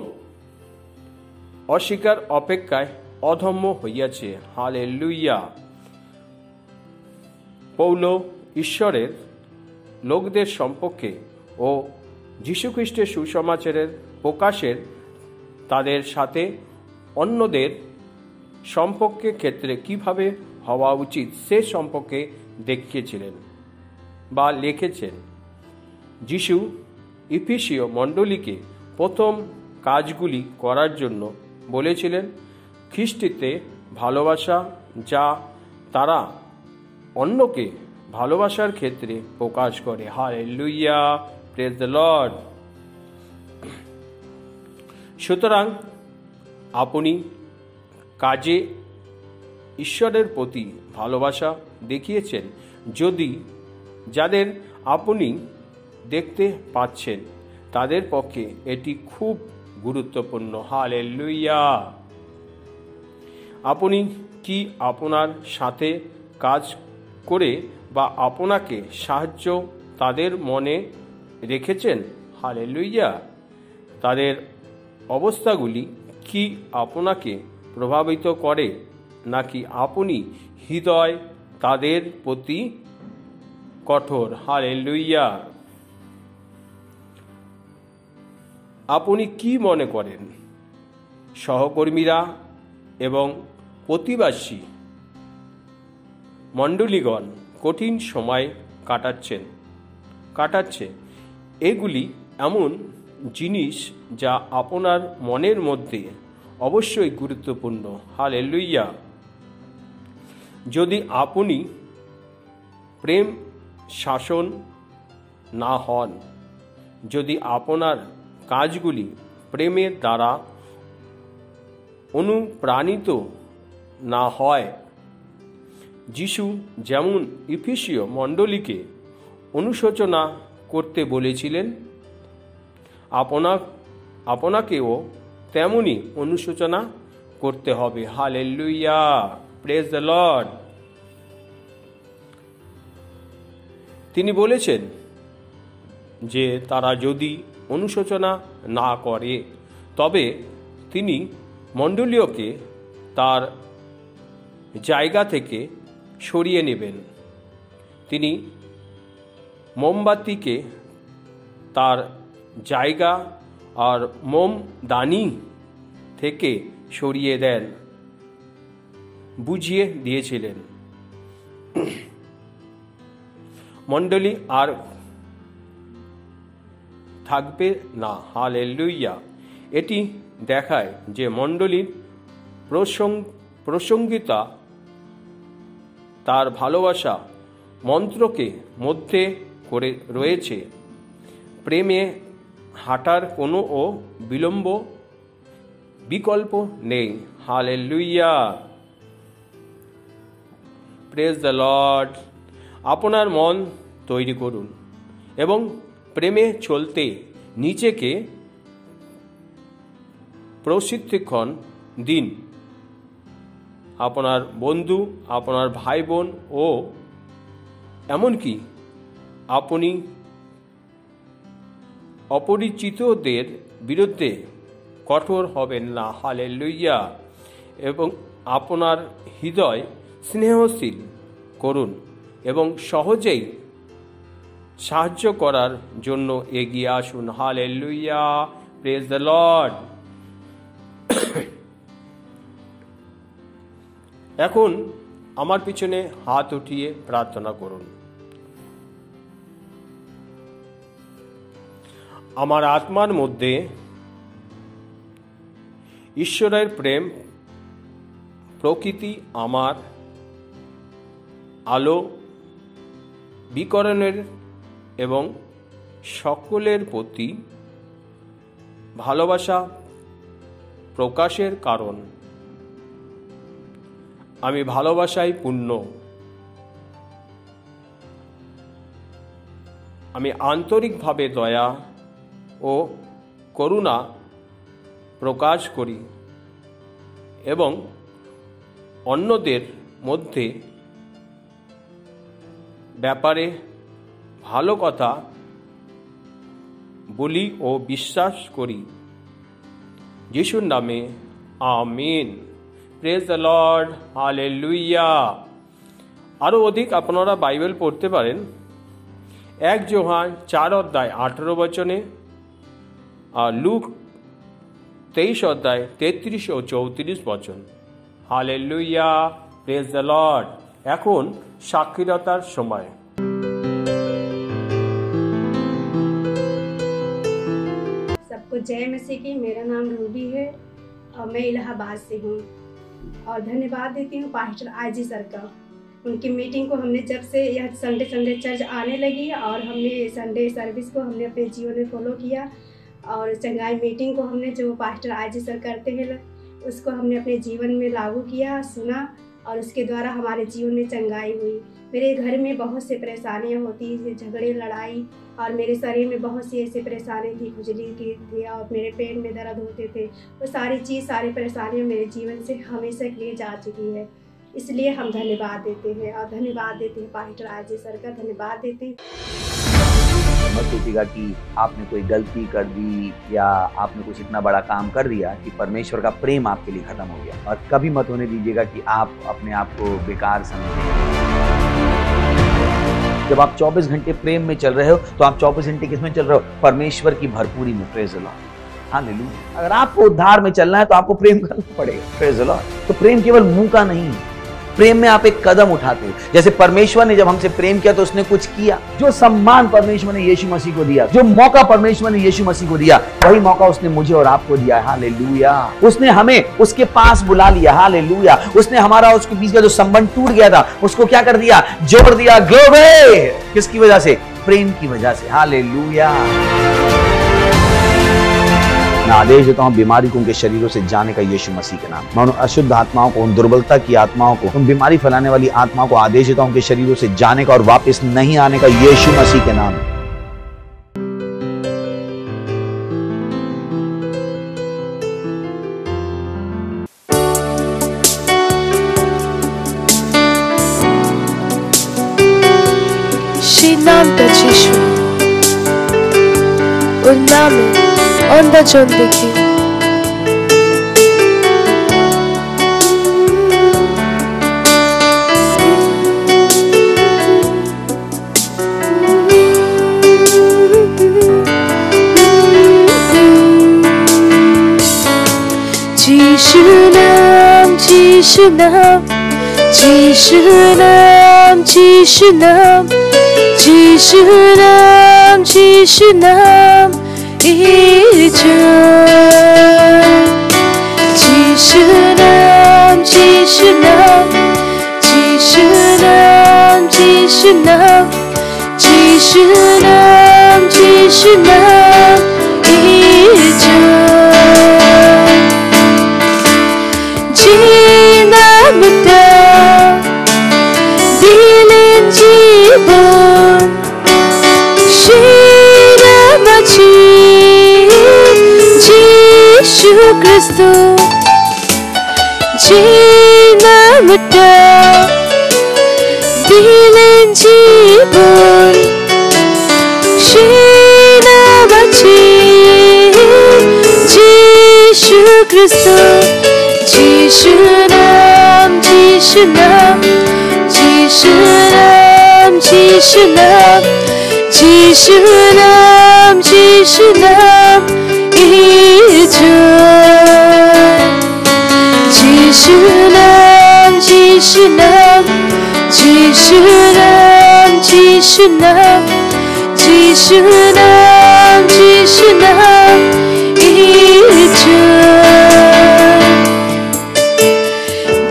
অস্বীকার অপেক্ষায় অধম্য হইয়াছে। হালেলুয়া। পৌল ঈশ্বরের লোকদের সম্পর্কে ও যীশুখ্রিস্টের সুসমাচারের প্রকাশের তাদের সাথে অন্যদের সম্পর্কের ক্ষেত্রে কিভাবে হওয়া উচিত সে সম্পর্কে দেখিয়েছিলেন বা লিখেছেন। যিশু ইফিসীয় মণ্ডলীকে প্রথম কাজগুলি করার জন্য বলেছিলেন খ্রিস্টতে ভালোবাসা, যা তারা অন্যকে ভালোবাসার ক্ষেত্রে প্রকাশ করে। Hallelujah, praise the lord. সুতরাং আপনি কাজে ঈশ্বরের প্রতি ভালোবাসা দেখিয়েছেন যদি যাদের আপনি দেখতে পাচ্ছেন তাদের পক্ষে এটি খুব গুরুত্বপূর্ণ। হালেলুয়া। আপনি কি আপনার সাথে কাজ করে বা আপনাকে সাহায্য তাদের মনে রেখেছেন? হালেলুয়া। তাদের অবস্থাগুলি কি আপনাকে প্রভাবিত করে, নাকি আপনি হৃদয় তাদের প্রতি কঠোর? হালেলুয়া। আপনি কি মনে করেন সহকর্মীরা এবং প্রতিবাসী মণ্ডলীগণ কঠিন সময় কাটাচ্ছে? এগুলি এমন জিনিস যা আপনার মনের মধ্যে অবশ্যই গুরুত্বপূর্ণ। হালেলুয়া। যদি আপনি প্রেম শাসন না হন, যদি আপনার কাজগুলি প্রেমের দ্বারা অনুপ্রাণিত না হয়, যিশু যেমন ইফিসীয় মণ্ডলীকে অনুশোচনা করতে বলেছিলেন, আপনাকেও তেমনি অনুশোচনা করতে হবে। Hallelujah, praise the lord. তিনি বলেছেন যে তারা যদি অনুশোচনা না করে তবে তিনি মণ্ডলীয়কে তার জায়গা থেকে সরিয়ে নেবেন। তিনি মোমবাতিকে তার জায়গা আর মোমদানি থেকে সরিয়ে দেন, বুঝিয়ে দিয়েছিলেন। মণ্ডলী আর থাকবে না। হালেলুয়া। এটি দেখায় যে মণ্ডলীর প্রসঙ্গিতা তার ভালোবাসা মন্ত্রকে মধ্যে করে রয়েছে। প্রেমে হাঁটার কোনো বিকল্প নেই। Hallelujah, praise the lord. আপনার মন তৈরি করুন এবং প্রেমে চলতে নিজেকে প্রশিক্ষণ দিন। আপনার বন্ধু, আপনার ভাই বোন ও এমনকি আপনি অপরিচিতদের বিরুদ্ধে কঠোর হবেন না। হালেলুয়া। এবং আপনার হৃদয় স্নেহশীল করুন এবং সহজেই সাহায্য করার জন্য এগিয়ে আসুন। হালেলুয়া। Praise the lord. এখন আমার পিছনে হাত উঠিয়ে প্রার্থনা করুন। আমার আত্মার মধ্যে ঈশ্বরের প্রেম প্রকৃতি আমার আলো বিকরণের এবং সকলের প্রতি ভালোবাসা প্রকাশের কারণ। আমি ভালোবাসায় পূর্ণ। আমি আন্তরিকভাবে দয়া ও করুণা প্রকাশ করি এবং অন্যদের মধ্যে ব্যাপারে ভালো কথা বলি ও বিশ্বাস করি। যিশুর নামে আমিন। Praise the lord. হালেলুয়া। আরও অধিক আপনারা বাইবেল পড়তে পারেন 1 যোহান 4 অধ্যায় 18 বচনে আর লুক 23 অধ্যায় 33 ও 34 বচন। হালেলুয়া। Praise the lord. এখন সাক্ষীরতার সময়। सबको जय मसीह की। मेरा नाम रूबी है और मैं इलाहाबाद से हूँ और धन्यवाद देती हूँ पास्टर आजी सर का। उनकी मीटिंग को हमने जब से यह संडे चर्च आने लगी और हमने संडे सर्विस को हमने अपने जीवन में फॉलो किया और चंगाई मीटिंग को हमने जो पास्टर आजी सर करते हैं उसको हमने अपने जीवन में लागू किया, सुना और उसके द्वारा हमारे जीवन में चंगाई हुई। मेरे घर में बहुत से परेशानियां होती थी, झगड़े लड़ाई और मेरे शरीर में बहुत सी ऐसी परेशानी थी, खुजली की थी और मेरे पेट में दर्द होते थे। वो सारी परेशानियां मेरे जीवन से हमेशा के लिए जा चुकी है। इसलिए हम धन्यवाद देते हैं और धन्यवाद देते हैं पास्टर आजी सर का। धन्यवाद देते हैं। मत सोचिएगा कि आपने कोई गलती कर दी या आपने कुछ इतना बड़ा काम कर दिया कि परमेश्वर का प्रेम आपके लिए खत्म हो गया। और कभी मत होने दीजिएगा कि आप अपने आप को बेकार समझें। जब आप 24 घंटे प्रेम में चल रहे हो तो आप 24 घंटे किसमें चल रहे हो? परमेश्वर की भरपूरी में। Praise the Lord. हालेलुया। अगर आपको उद्धार में चलना है तो आपको प्रेम करना पड़ेगा। Praise the Lord. तो प्रेम केवल मुंह का नहीं है, प्रेम में आप एक कदम उठाते हो। जैसे परमेश्वर ने जब हमसे प्रेम किया तो उसने कुछ किया। जो सम्मान परमेश्वर ने यीशु मसीह को दिया, जो मौका परमेश्वर ने यीशु मसीह को दिया, वही मौका उसने मुझे और आपको दिया। हालेलुया। उसने हमें उसके पास बुला लिया। हालेलुया। उसने हमारा उसके बीच का जो संबंध टूट गया था उसको क्या कर दिया? जोड़ दिया। ग्लोरी। किसकी वजह से? प्रेम की वजह से। हालेलुया। मैं आदेश देता हूं बीमारी को उनके शरीरों से जाने का यीशु मसीह के नाम। मैं उन अशुद्ध आत्माओं को, उन दुर्बलता की आत्माओं को, उन बीमारी फैलाने वाली आत्माओं को आदेश देता हूं उनके शरीरों से जाने का और वापस नहीं आने का यीशु मसीह के नाम। সেই নামটা যিশু, ওর নামে অন্ধজন দেখি। যিশু নাম, যিশু নাম, যিশু নাম, যিশু নাম, যিশু নাম, যিশু নাম, যিশু নাম, যিশু নাম, যিশু নাম, যিশু নাম, যিশু নাম, যিশু নাম, যে নামটা দিলেন জীবন, সেই নাম আছে যিশু খ্রিস্ট। যে নামটা দিলেন জীবন সেই নাম আছে যিশু খ্রিস্ট যিশু নাম যিশু নাম যিশু নাম যিশু নাম যিশু নাম যিশু নাম যিশু নাম যিশু নাম যিশু নাম যিশু নাম যিশু নাম যিশু নাম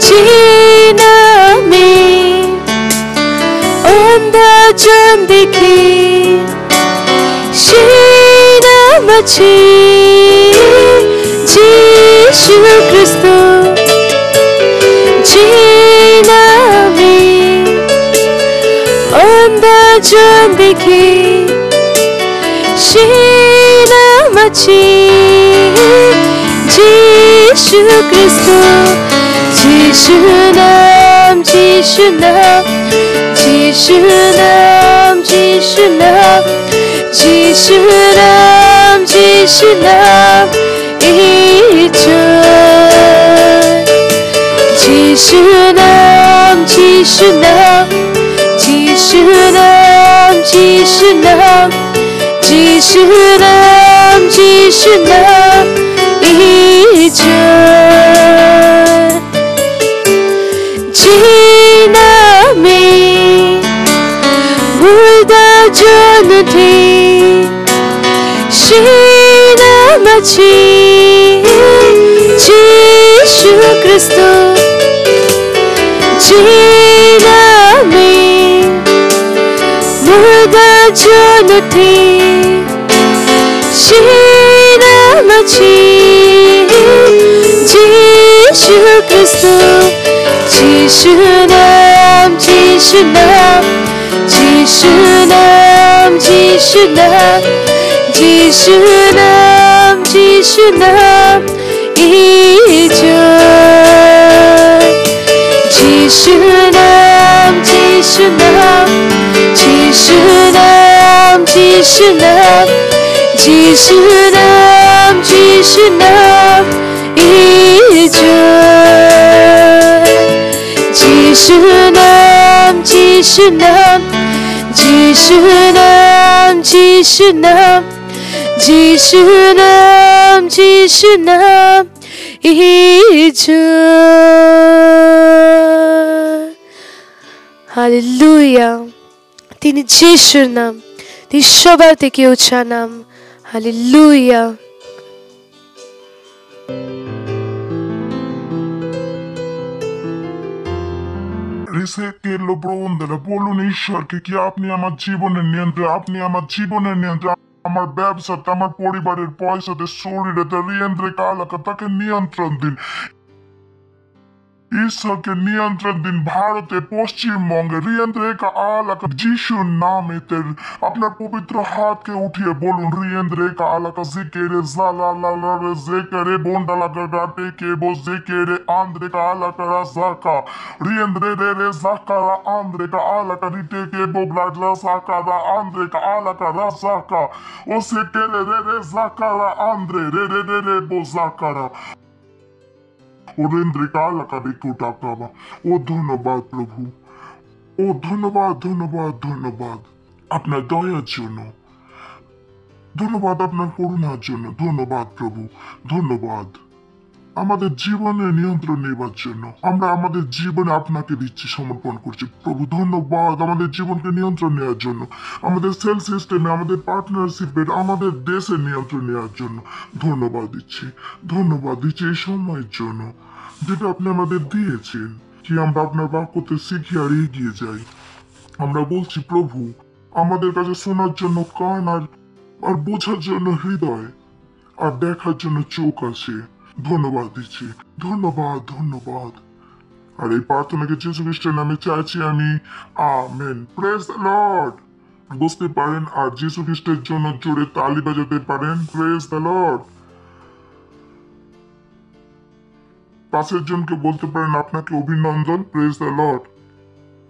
যে নামে অন্ধজন দেখে সেই নাম আছে যিশু খ্রিস্ট যে নামে অন্ধজন দেখে সেই নাম আছে যিশু খ্রিস্ট যিশু নাম যিশু নাম যিশু নাম যিশু নাম যিশু নাম যিশু নাম যিশু নাম যিশু নাম যিশু নাম যিশু নাম যিশু নাম যিশু নাম যে নামে মুর্দাজন ওঠে সেই নাম আছে যিশু খ্রিস্ট যে নামে মুর্দাজন ওঠে সেই নাম আছে যিশু খ্রিস্ট যিশু নাম যিশু নাম যিশু নাম যিশু নাম যিশু নাম যিশু নাম যিশু নাম যিশু নাম যিশু নাম যিশু নাম যিশু নাম যিশু নাম যিশু নাম যিশু নাম যিশু নাম যিশু নাম যিশু নাম যিশু নাম হালেলুয়া। তিনি যিশুর নাম, তিনি সবার থেকে উঁচা নাম। হালেলুয়া। বলুন ঈশ্বরকে কি আপনি আমার জীবনের নিয়ন্ত্রণ, আপনি আমার জীবনের নিয়ন্ত্রণ, আমার ব্যবসাতে, আমার পরিবারের পয়সাতে, শরীরে রিয়েন্দ্রে কালাকা তাকে নিয়ন্ত্রণ দিন। ঈশ্বরকে নিয়ন্ত্রণ দিন ভারতে, পশ্চিমবঙ্গে রিয়েন্দ্রে কালাকা যিশুর নামে আপনার পবিত্র হাতকে উঠিয়ে বলুন রিয়েন্দ্রে কালাকা জিকেরে জালালা রে জেকেরে বন্ডালাকা গাটে কেবো জেকেরে আন্দ্রে কালাকা রাজাকা রিয়েন্দ্রে রে রে জাকারা আন্দ্রে কালাকা রিটে কেবো ব্লাডলা সাকারা আন্দ্রে কালাকা রাজাকা ও সেকেরে রে রে জাকারা আন্দ্রে রে রে রে রে বো জাকারা ও ধন্যবাদ প্রভু, ও ধন্যবাদ ধন্যবাদ ধন্যবাদ আপনার দয়ার জন্য, ধন্যবাদ আপনার করুণার জন্য, ধন্যবাদ প্রভু, ধন্যবাদ আমাদের জীবনের নিয়ন্ত্রণ নেবার জন্য। আমরা আমাদের জীবনে আপনাকে দিচ্ছি, সমর্পণ করছি প্রভু। ধন্যবাদ আমাদের জীবনকে নিয়ন্ত্রণ নেওয়ার জন্য, আমাদের সেল সিস্টেমে, আমাদের পার্টনারশিপে, আমাদের দেশের নিয়ন্ত্রণ নেওয়ার জন্য ধন্যবাদ দিচ্ছি, ধন্যবাদ দিচ্ছি এই সময়ের জন্য যেটা আপনি আমাদের দিয়েছেন, কি আমরা আপনার বাক্যতে শিখি আর এগিয়ে যাই। আমরা বলছি প্রভু আমাদের কাছে শোনার জন্য কান আর বোঝার জন্য হৃদয় আর দেখার জন্য চোখ আছে। ধন্যবাদ দিচ্ছি, ধন্যবাদ ধন্যবাদ। আর এই প্রার্থনাকে যীশু খ্রিস্টের নামে চাইছি আমি, আমেন। Praise the lord. বুঝতে পারেন আর যীশু খ্রিস্টের জন্য জোরে তালি বাজাতে পারেন। Praise the lord. পাশের জনকে বলতে পারেন আপনাকে অভিনন্দন। Praise the lord.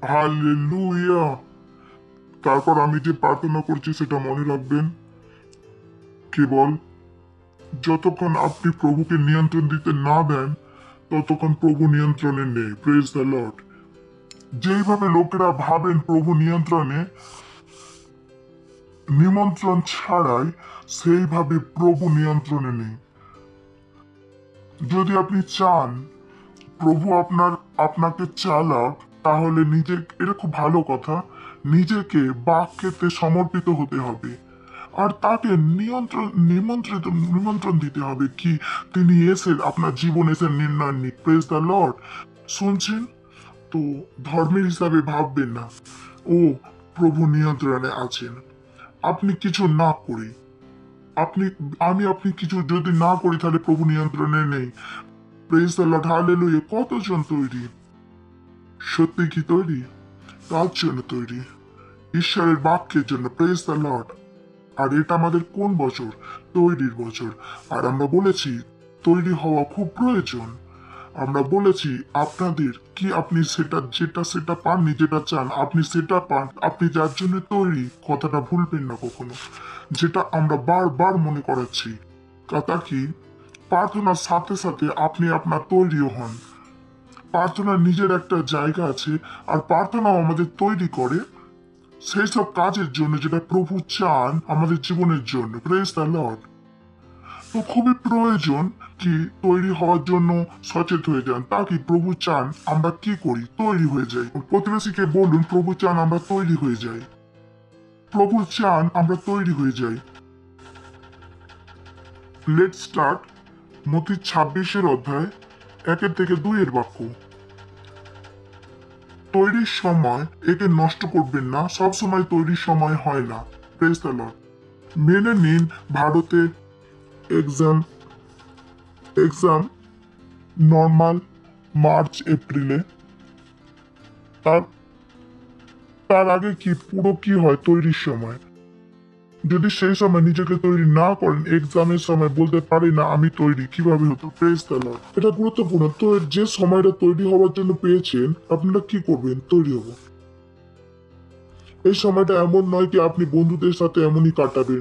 হালেলুয়া। তারপর আমি যে প্রার্থনা করছি সেটা মনে রাখবেন, কেবল যতক্ষণ আপনি প্রভুকে নিয়ন্ত্রণ দিতে না দেন ততক্ষণ প্রভু নিয়ন্ত্রণে নেই। Praise the lord. যেইভাবে লোকেরা ভাবেন প্রভু নিয়ন্ত্রণে, নিমন্ত্রণ ছাড়াই, সেইভাবে প্রভু নিয়ন্ত্রণে নেই। যদি আপনি চান প্রভু আপনাকে চালাক, তাহলে এটা খুব ভালো কথা, নিজেকে বাক্যেতে সমর্পিত হতে হবে আর তাকে নিমন্ত্রণ দিতে হবে কি তিনি এসে আপনার জীবন এসে নির্ণয় নিক। Praise the lord. শুনছেন তো? ধর্মের হিসাবে ভাববেন না ও প্রভু নিয়ন্ত্রণে আছেন। আপনি কিছু না করি, আপনি কিছু যদি না করি তাহলে প্রভু নিয়ন্ত্রণে নেই। Praise the lord. হালেলুয়া। কতজন তৈরি? সত্যি কি তৈরি? তার জন্য তৈরি, ঈশ্বরের বাক্যের জন্য। Praise the Lord. আর এটা আমাদের কোন বছর? তৈরির বছর। আর আমরা বলেছি তৈরি হওয়া খুব প্রয়োজন। আমরা বলেছি আপনাদের কি আপনি সেটা পাননি, যেটা চান আপনি সেটা পান, আপনি যার জন্য তৈরি, কথাটা ভুলবেন না কখনো। যেটা আমরা বারবার মনে করাচ্ছি, কথা কি প্রার্থনার সাথে সাথে আপনি আপনার তৈরিও হন। প্রার্থনার নিজের একটা জায়গা আছে, আর প্রার্থনাও আমাদের তৈরি করে সেই সব কাজের জন্য যেটা প্রভু চান আমাদের জীবনের জন্য। Praise the lord. তো খুবই প্রয়োজন কি তৈরি হওয়ার জন্য সচেত হয়ে যান। তা কি প্রভু চান আমরা কি করি? তৈরি হয়ে যাই। প্রতিবেশীকে বলুন প্রভু চান আমরা তৈরি হয়ে যাই। প্রভু চান আমরা তৈরি হয়ে যাই। লেট স্টার্ট মথি 26 অধ্যায় 1 থেকে 2 বাক্য। তৈরির সময় একে নষ্ট করবেন না, সব সময় তৈরির সময় হয় না। Praise the lord. মেনে নিন ভারতে এক্সাম নর্মাল মার্চ এপ্রিলে। তার আগে পুরো কি হয় তৈরির সময়। যদি সেই সময় নিজেকে তৈরি না করেন, এক্সামের সময় বলতে পারি না আমি তৈরি, কিভাবে হতো? Praise the lord. এটা গুরুত্বপূর্ণ। তো যে সময়টা তৈরি হওয়ার জন্য পেয়েছেন, আপনারা কি করবেন? তৈরি হব। এই সময়টা এমন নয় কি আপনি বন্ধুদের সাথে এমনই কাটাবেন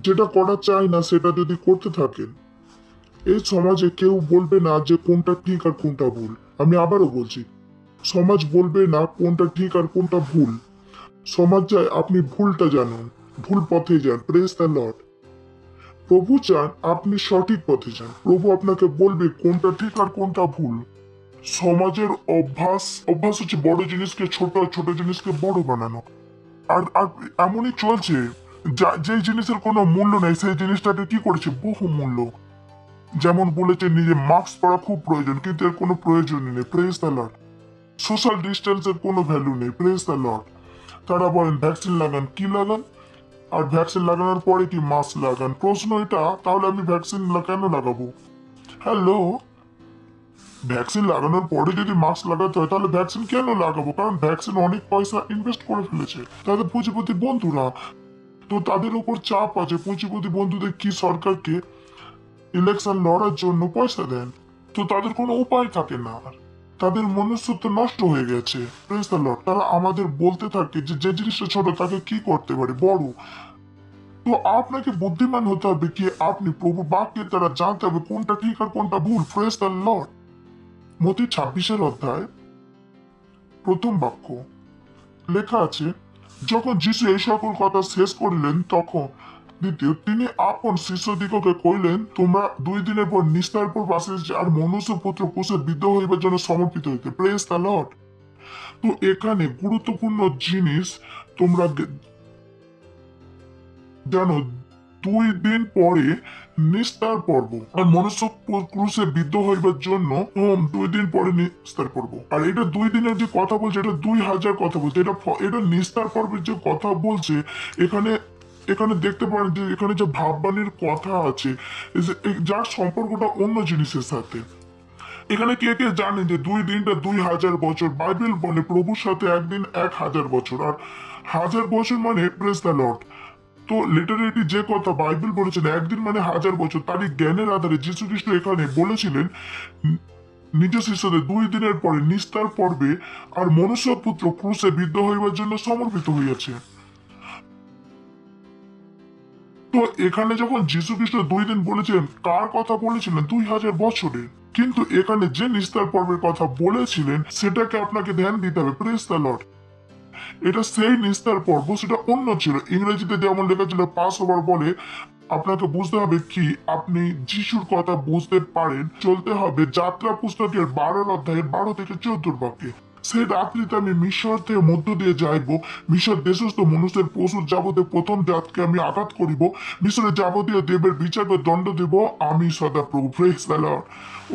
যেটা করা চায় না সেটা যদি করতে থাকেন। এই সমাজে কেউ বলবে না যে কোনটা ঠিক আর কোনটা ভুল। আমি আবারও বলছি, সমাজ বলবে না কোনটা ঠিক আর কোনটা ভুল। সমাজ চায় আপনি ভুলটা জানুন, ভুল পথে যান। Praise the lord. প্রভু চান আপনি সঠিক পথে যান। প্রভু আপনাকে বলবে কোনটা ঠিক আর কোনটা ভুল। সমাজের অভ্যাস হচ্ছে বড় জিনিসকে ছোট, আর ছোট জিনিসকে বড় বানানো। আর এমনই চলছে, যে জিনিসের কোনো মূল্য নেই সেই জিনিসটাকে কি করেছে বহু মূল্য। যেমন বলেছে নিজে মাস্ক পরা খুব প্রয়োজন, কিন্তু এর কোনো প্রয়োজনই নেই। Praise the lord. সোশ্যাল ডিস্টেন্সের কোনো ভ্যালু নেই। Praise the lord. তারা বলেন ভ্যাকসিন লাগান, কি লাগান? আর ভ্যাকসিন লাগানোর পরে কি মাস্ক লাগান? প্রশ্ন এটা, তাহলে আমি ভ্যাকসিন কেন লাগাবো? হ্যালো, ভ্যাকসিন লাগানোর পরে যদি মাস্ক লাগাতে হয় তাহলে ভ্যাকসিন কেন লাগাবো? কারণ ভ্যাকসিন অনেক পয়সা ইনভেস্ট করে ফেলেছে তাদের পুঁজিপতি বন্ধুরা। তো তাদের উপর চাপ আছে। পুঁজিপতি বন্ধুদের কি সরকারকে ইলেকশন লড়ার জন্য পয়সা দেন? তো তাদের কোনো উপায় থাকে না, তাদের মনুষ্যত্ব নষ্ট হয়ে গেছে। Praise the lord. তারা আমাদের বলতে থাকে যে জিনিসটা ছোট তাকে কি করতে পারে বড়। তো আপনাকে বুদ্ধিমান হতে হবে কি আপনি প্রভু বাক্যের দ্বারা জানতে হবে কোনটা ঠিক আর কোনটা ভুল। Praise the Lord. মথি 26 অধ্যায় 1 বাক্য লেখা আছে, যখন যিশু এই সকল কথা শেষ করিলেন তখন তিনি আপন শিষ্যদিগকে কইলেন, তোমরা 2 দিনের পর নিস্তার পর বাসে আর মনুষ্য পুত্র ক্রুশে বিদ্ধ হইবার জন্য সমর্পিত হইতে। Praise the lord. তো এখানে গুরুত্বপূর্ণ জিনিস তোমরা জানো, 2 দিন পরে নিস্তার পর্ব, আর মনুষ্য ক্রুশে বিদ্ধ হইবার জন্য 2 দিন পরে নিস্তার পর্ব। আর এটা 2 দিনের যে কথা বলছে এটা 2000 কথা বলছে। এটা নিস্তার পর্বের যে কথা বলছে, এখানে দেখতে পারেন যে এখানে যে ভাববাণীর কথা আছে যার সম্পর্কটা অন্য জিনিসের সাথে। এখানে কে কে জানেন যে 2 দিনটা 2000 বছর? বাইবেল বলে প্রভুর সাথে একদিন 1000 বছর, আর 1000 বছর মানে প্রেজ দ্য লর্ড। তো লিটারেলি যে কথা বাইবেল বলেছেন একদিন মানে 1000 বছর, তারই জ্ঞানের আধারে যীশু খ্রিস্ট এখানে বলেছিলেন নিজ শিষ্যদের 2 দিনের পরে নিস্তার পর্বে আর মনুষ্য পুত্র ক্রুশে বিদ্ধ হইবার জন্য সমর্পিত হইয়াছে। তো এখানে যখন যীশু খ্রিস্ট 2 দিন বলেছিলেন, কার কথা বলেছিলেন? 2000 বছরে। কিন্তু এখানে যে নিস্তার পর্বের কথা বলেছিলেন সেটাকে আপনাকে ধ্যান দিতে হবে। Praise the lord. এটা সেই নিস্তার পর্ব, সেটা অন্য ছিল। ইংরেজিতে যেমন লেখা ছিল পাস ওভার বলে, আপনাকে বুঝতে হবে কি আপনি যিশুর কথা বুঝতে পারেন, চলতে হবে যাত্রা পুস্তকের 12 অধ্যায়ের 12 থেকে 14 বাক্যে। সেই রাত্রিতে আমি মিশর থেকে মধ্য দিয়ে যাইব, মিশর দেশস্থ মনুষ্যের পশুর যাবতীয় প্রথম জাতকে আমি আঘাত করিব, মিশরের যাবতীয় দেবের বিচার করে দণ্ড দেব, আমি সদাপ্রভু। Praise the Lord.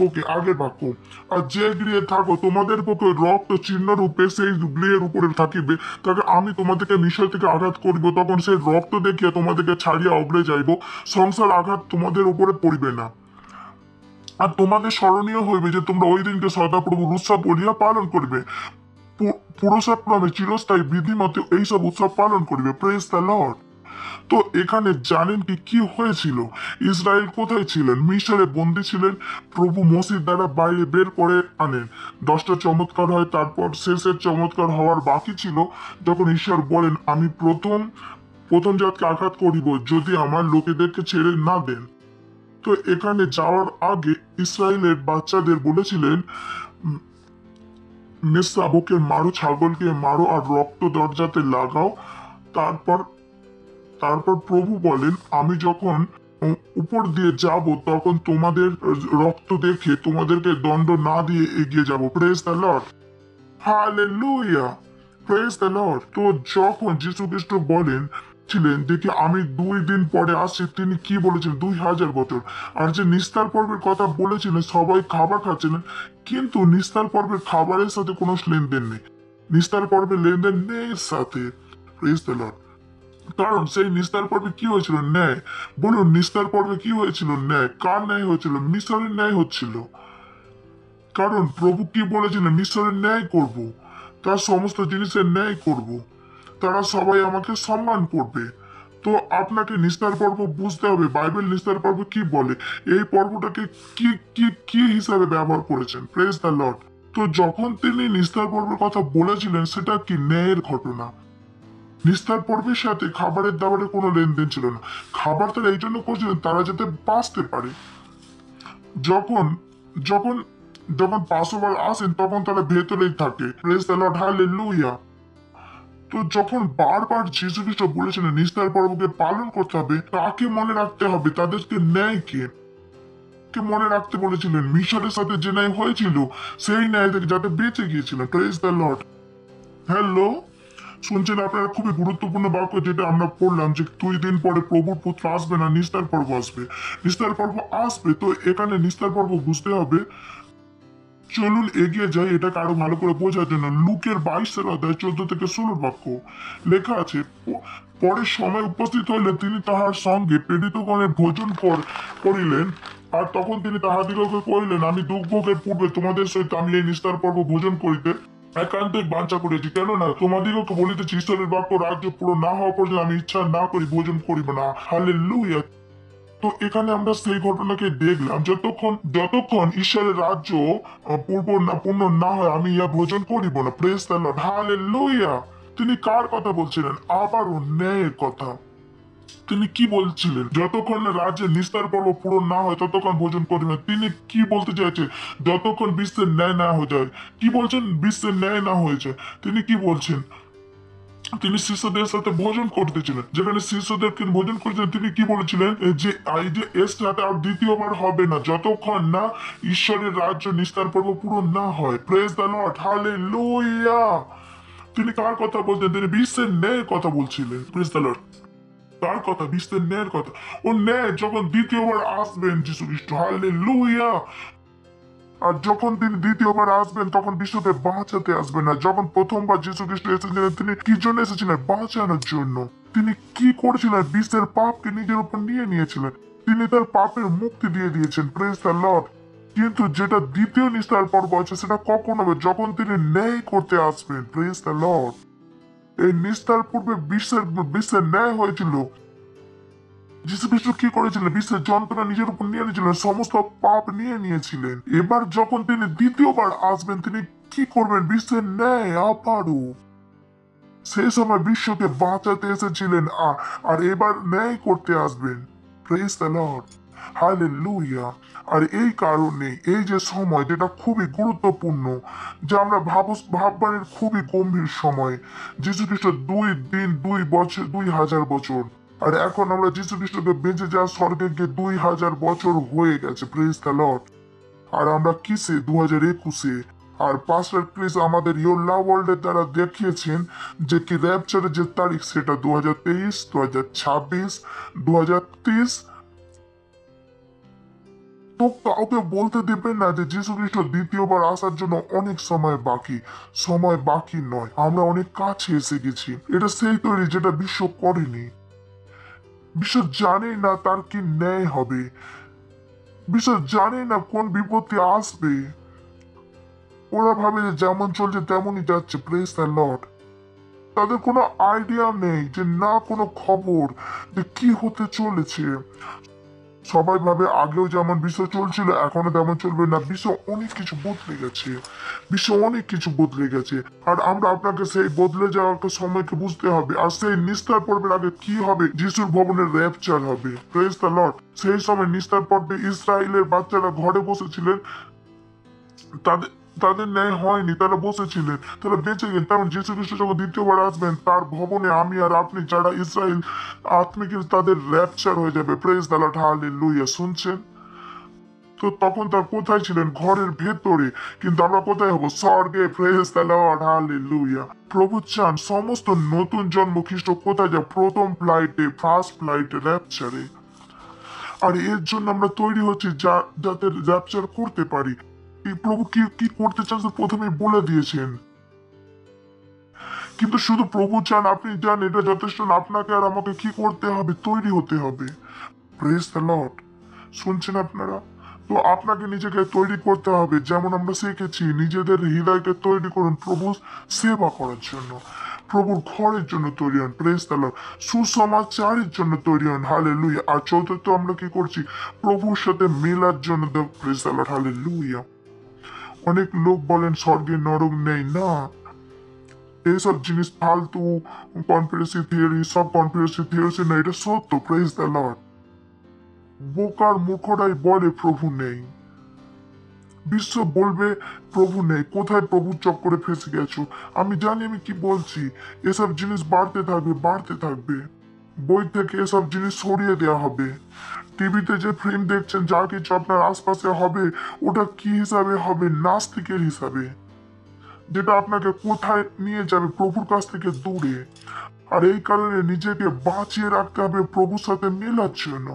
ওকে, আগের বাক্য। আর যে গৃহে থাকো তোমাদের পক্ষে রক্ত চিহ্ন রূপে সেই গৃহের উপরে থাকিবে, তাকে আমি তোমাদেরকে মিশর থেকে আঘাত করিব, তখন সেই রক্ত দেখিয়া তোমাদেরকে ছাড়িয়া অগ্রে যাইব, সংসার আঘাত তোমাদের উপরে পড়িবে না। আর তোমাদের স্মরণীয় হইবে যে তোমরা ওই দিনকে সদাপ্রভুর উৎসব বলিয়া পালন করিবে, পুরুষাক্রমে চিরস্থায়ী বিধিমতে এইসব উৎসব পালন করিবে। Praise the lord. তো এখানে জানেন কি হয়েছিল? ইসরায়েল কোথায় ছিলেন? মিশরে বন্দী ছিলেন। প্রভু মসির দ্বারা বাইরে বের করে আনেন, 10টা চমৎকার হয়। তারপর শেষের চমৎকার হওয়ার বাকি ছিল, যখন ঈশ্বর বলেন আমি প্রথম জাতকে আঘাত করিব যদি আমার লোকেদেরকে ছেড়ে না দেন। তো এখানে যাওয়ার আগে ইসরায়েলের বাচ্চাদের বলেছিলেন মেষশাবকের মারো, ছাগলকে মারো আর রক্ত দরজাতে লাগাও। তারপর প্রভু বলেন আমি যখন উপর দিয়ে যাব তখন তোমাদের রক্ত দেখে তোমাদেরকে দণ্ড না দিয়ে এগিয়ে যাব। Praise the lord. Hallelujah. Praise the lord. তো যখন যীশু খ্রিস্ট বলেন ছিলেন দেখি আমি 2 দিন পরে আসছি, তিনি কি বলেছিলেন? 2000 বছর। আর যে নিস্তার পর্বের কথা বলেছিলেন, সবাই খাবার খাচ্ছিলেন, কিন্তু নিস্তার পর্বের খাবারের সাথে কোনো লেনদেন নেই। নিস্তার পর্বের লেনদেন নেই সাথে। Praise the lord. কারণ সেই নিস্তার পর্বে কি হয়েছিল? ন্যায়। বলুন, নিস্তার পর্বে কি হয়েছিল? ন্যায়। কার ন্যায় হয়েছিল? মিশরের ন্যায় হচ্ছিল। কারণ প্রভু কি বলেছিলেন? মিশরের ন্যায় করব, তার সমস্ত জিনিসের ন্যায় করব, তারা সবাই আমাকে সম্মান করবে। তো আপনাকে নিস্তার পর্ব বুঝতে হবে। বাইবেল নিস্তার পর্ব কি বলে, এই পর্বটাকে কি কি কি হিসাবে ব্যবহার করেছেন। Praise the lord. তো যখন তিনি নিস্তার পর্বের কথা বলেছিলেন, সেটা কি ন্যায়ের ঘটনা। নিস্তার পর্বের সাথে খাবারের দাবারের কোনো লেনদেন ছিল না। খাবার তারা এই জন্য করছিলেন তারা যাতে বাঁচতে পারে। যখন যখন যখন পাসওভার আসেন তখন তারা ভেতরেই থাকে। Praise the lord. হালেলুয়া। তো যখন বারবার যীশু খ্রিস্ট বলেছিলেন নিস্তার পর্বকে পালন করতে হবে, তাকে মনে রাখতে হবে, তাদেরকে ন্যায়কে মনে রাখতে বলেছিলেন। মিশরের সাথে যে ন্যায় হয়েছিল সেই ন্যায় থেকে যাতে বেঁচে গিয়েছিলেন। Praise the Lord. হ্যালো, শুনছেন আপনারা? খুবই গুরুত্বপূর্ণ বাক্য যেটা আমরা পড়লাম, যে 2 দিন পরে প্রভুর পুত্র আসবে না, নিস্তার পর্ব আসবে। নিস্তার পর্ব আসবে। তো এখানে নিস্তার পর্ব বুঝতে হবে। চলুন এগিয়ে যাই এটাকে আরো ভালো করে বোঝার জন্য। লুকের 22 অধ্যায় 14 থেকে 16 বাক্য লেখা আছে, পরে সময় উপস্থিত হইলে তিনি তাহার সঙ্গে প্রেরিতগণের ভোজন করিলেন। আর তখন তিনি তাহাদিগকে কহিলেন, আমি দুঃখ ভোগের পূর্বে তোমাদের সহিত আমি এই নিস্তার পর্ব ভোজন করিতে একান্তই বাঞ্ছা করিয়াছি। কেননা তোমাদিগকে বলিতেছি, ঈশ্বরের বাক্য রাজ্য পুরো না হওয়া পর্যন্ত আমি ইচ্ছা না করি ভোজন করিব না। হালেলুয়া। তো এখানে আমরা সেই ঘটনাকে দেখলাম, যতক্ষণ ঈশ্বরের রাজ্য পূর্ণ না হয় আমি ইয়া ভোজন করিব না। Praise the lord. হালেলুয়া। তিনি কার কথা বলছিলেন? আবারও ন্যায়ের কথা। তিনি কি বলছিলেন? যতক্ষণ রাজ্যের নিস্তার পর্ব পূরণ না হয় ততক্ষণ ভোজন করিব না। তিনি কি বলতে চাইছেন? যতক্ষণ বিশ্বের ন্যায় না হয়ে যায়। কি বলছেন? বিশ্বের ন্যায় না হয়েছে। তিনি কি বলছেন? তিনি শিষ্যদের সাথে ভোজন করতেছিলেন। যেখানে শিষ্যদেরকে ভোজন করতেছিলেন, তিনি কি বলেছিলেন? যে এই যে এর সাথে আর দ্বিতীয়বার হবে না, যতক্ষণ না ঈশ্বরের রাজ্য নিস্তার পর্ব পূরণ না হয়। Praise the lord. হালেলুয়া। তিনি কার কথা বলছেন? তিনি বিশ্বের ন্যায়ের কথা বলছিলেন। Praise the lord. তার কথা, বিশ্বের ন্যায়ের কথা। ও ন্যায় যখন দ্বিতীয়বার আসবেন যীশু খ্রিস্ট। হালেলুয়া। আর যখন তিনি দ্বিতীয়বার আসবেন তখন বিশ্বকে বাঁচাতে আসবেন না। যখন প্রথমবার যীশু খ্রিস্ট এসেছিলেন, তিনি কি জন্য এসেছিলেন? বাঁচানোর জন্য। তিনি কি করেছিলেন? বিশ্বের পাপকে নিজের উপর নিয়ে নিয়েছিলেন। তিনি তার পাপের মুক্তি দিয়ে দিয়েছেন। Praise the lord. কিন্তু যেটা দ্বিতীয় নিস্তার পর্ব আছে সেটা কখন হবে? যখন তিনি ন্যায় করতে আসবেন। Praise the lord. এই নিস্তার পূর্বে বিশ্বের ন্যায় হয়েছিল, যিশু খ্রিস্ট কি করেছিলেন? বিশ্বের যন্ত্রণা নিজের উপর নিয়ে নিয়েছিলেন, সমস্ত পাপ নিয়ে নিয়েছিলেন। এবার যখন তিনি দ্বিতীয়বার আসবেন, তিনি কি করবেন? বিশ্বের ন্যায় আবারও সেই সময় বিশ্বকে বাঁচাতে এসেছিলেন, আর এবার ন্যায় করতে আসবেন। Praise the lord, hallelujah. আর এই কারণে এই যে সময়, যেটা খুবই গুরুত্বপূর্ণ, যা আমরা ভাববানের খুবই গম্ভীর সময়। যীশু খ্রিস্ট 2 দিন 2 বছর 2000 বছর, আর এখন আমরা যীশু খ্রিস্টকে বেঁচে যাওয়া স্বর্গে গিয়ে 2000 বছর হয়ে গেছে। Praise the Lord. আর আমরা কিসে? 2021-এ। আর পাস্টার ক্রিস আমাদের ইয়োর লাভ ওয়ার্ল্ডের দ্বারা দেখিয়েছেন যে কি র্যাপচারের যে তারিখ, সেটা 2023, 2026, 2030। তো কাউকে বলতে দেবেন না যে যীশু খ্রিস্ট দ্বিতীয়বার আসার জন্য অনেক সময় বাকি। সময় বাকি নয়, আমরা অনেক কাছে এসে গেছি। এটা সেই তৈরি যেটা বিশ্ব করেনি। বিশ্ব জানে না তার কি ন্যায় হবে, বিশ্ব জানে না কোন বিপত্তি আসবে। ওরা ভাবে যে যেমন চলছে তেমনই যাচ্ছে। Praise the lord. তাদের কোনো আইডিয়া নেই, যে না কোনো খবর যে কি হতে চলেছে। সবাই ভাবে আগেও যেমন বিশ্ব চলছিল এখনো তেমন চলবে না। বিশ্ব অনেক কিছু বদলে গেছে, বিশ্ব অনেক কিছু বদলে গেছে। আর আমরা আপনাকে সেই বদলে যাওয়ার সময়কে বুঝতে হবে। আর সেই নিস্তার পর্বের আগে কি হবে? যিশুর ভবনের র্যাপচার হবে। Praise the lord. সেই সময় নিস্তার পর্বে ইসরায়েলের বাচ্চারা ঘরে বসেছিলেন, তাদের ন্যায় হয়নি, তারা বসেছিলেন, তারা বেঁচে গেলেন। তেমন যীশু খ্রিস্ট যখন দ্বিতীয়বার আসবেন, তার ভবনে আমি আর আপনি যারা ইসরায়েল আত্মিক, তাদের র্যাপচার হয়ে যাবে। Praise the lord, hallelujah. শুনছেন তো? তখন তার কোথায় ছিলেন? ঘরের ভেতরে। কিন্তু আমরা কোথায় হবো? স্বর্গে। Praise the lord, hallelujah. প্রভু চান সমস্ত নতুন জন্ম খ্রিস্ট কোথায় যায়? প্রথম ফ্লাইটে, ফার্স্ট ফ্লাইটে, র্যাপচারে। আর এর জন্য আমরা তৈরি হচ্ছি যাতে র্যাপচার করতে পারি। এই প্রভু কি করতে চান প্রথমে বলে দিয়েছেন। কিন্তু শুধু প্রভু চান, আপনি চান, এটা যথেষ্ট না। আপনাকে আর আমাকে কি করতে হবে? তৈরি হতে হবে। Praise the lord. শুনছেন আপনারা? তো আপনাকে নিজেকে তৈরি করতে হবে। যেমন আমরা শিখেছি, নিজেদের হৃদয়কে তৈরি করুন প্রভু সেবা করার জন্য, প্রভুর ঘরের জন্য তৈরি হন। Praise the Lord. সুসমাচারের জন্য তৈরি হন। হালেলুয়া। আর চতুর্থ আমরা কি করছি? প্রভুর সাথে মেলার জন্য। Praise the lord, hallelujah. অনেক লোক বলেন স্বর্গে নরক নেই। না, এইসব জিনিস ফালতু কনস্পিরেসি থিওরি, সব কনস্পিরেসি থিওরি না, এটা সত্য। Praise the lord. বোকার মূর্খরাই বলে প্রভু নেই। বিশ্ব বলবে প্রভু নেই। কোথায় প্রভুর চক্করে ফেসে গেছো? আমি জানি আমি কি বলছি। এসব জিনিস বাড়তে থাকবে, বাড়তে থাকবে। বই থেকে এসব জিনিস সরিয়ে দেওয়া হবে। টিভিতে যে ফিল্ম দেখছেন, যা কিছু আপনার আশপাশে হবে, ওটা কি হিসাবে হবে? নাস্তিকের হিসাবে, যেটা আপনাকে কোথায় নিয়ে যাবে? প্রভুর কাছ থেকে দূরে। আর এই কারণে নিজেকে বাঁচিয়ে রাখতে হবে প্রভুর সাথে মেলার জন্য।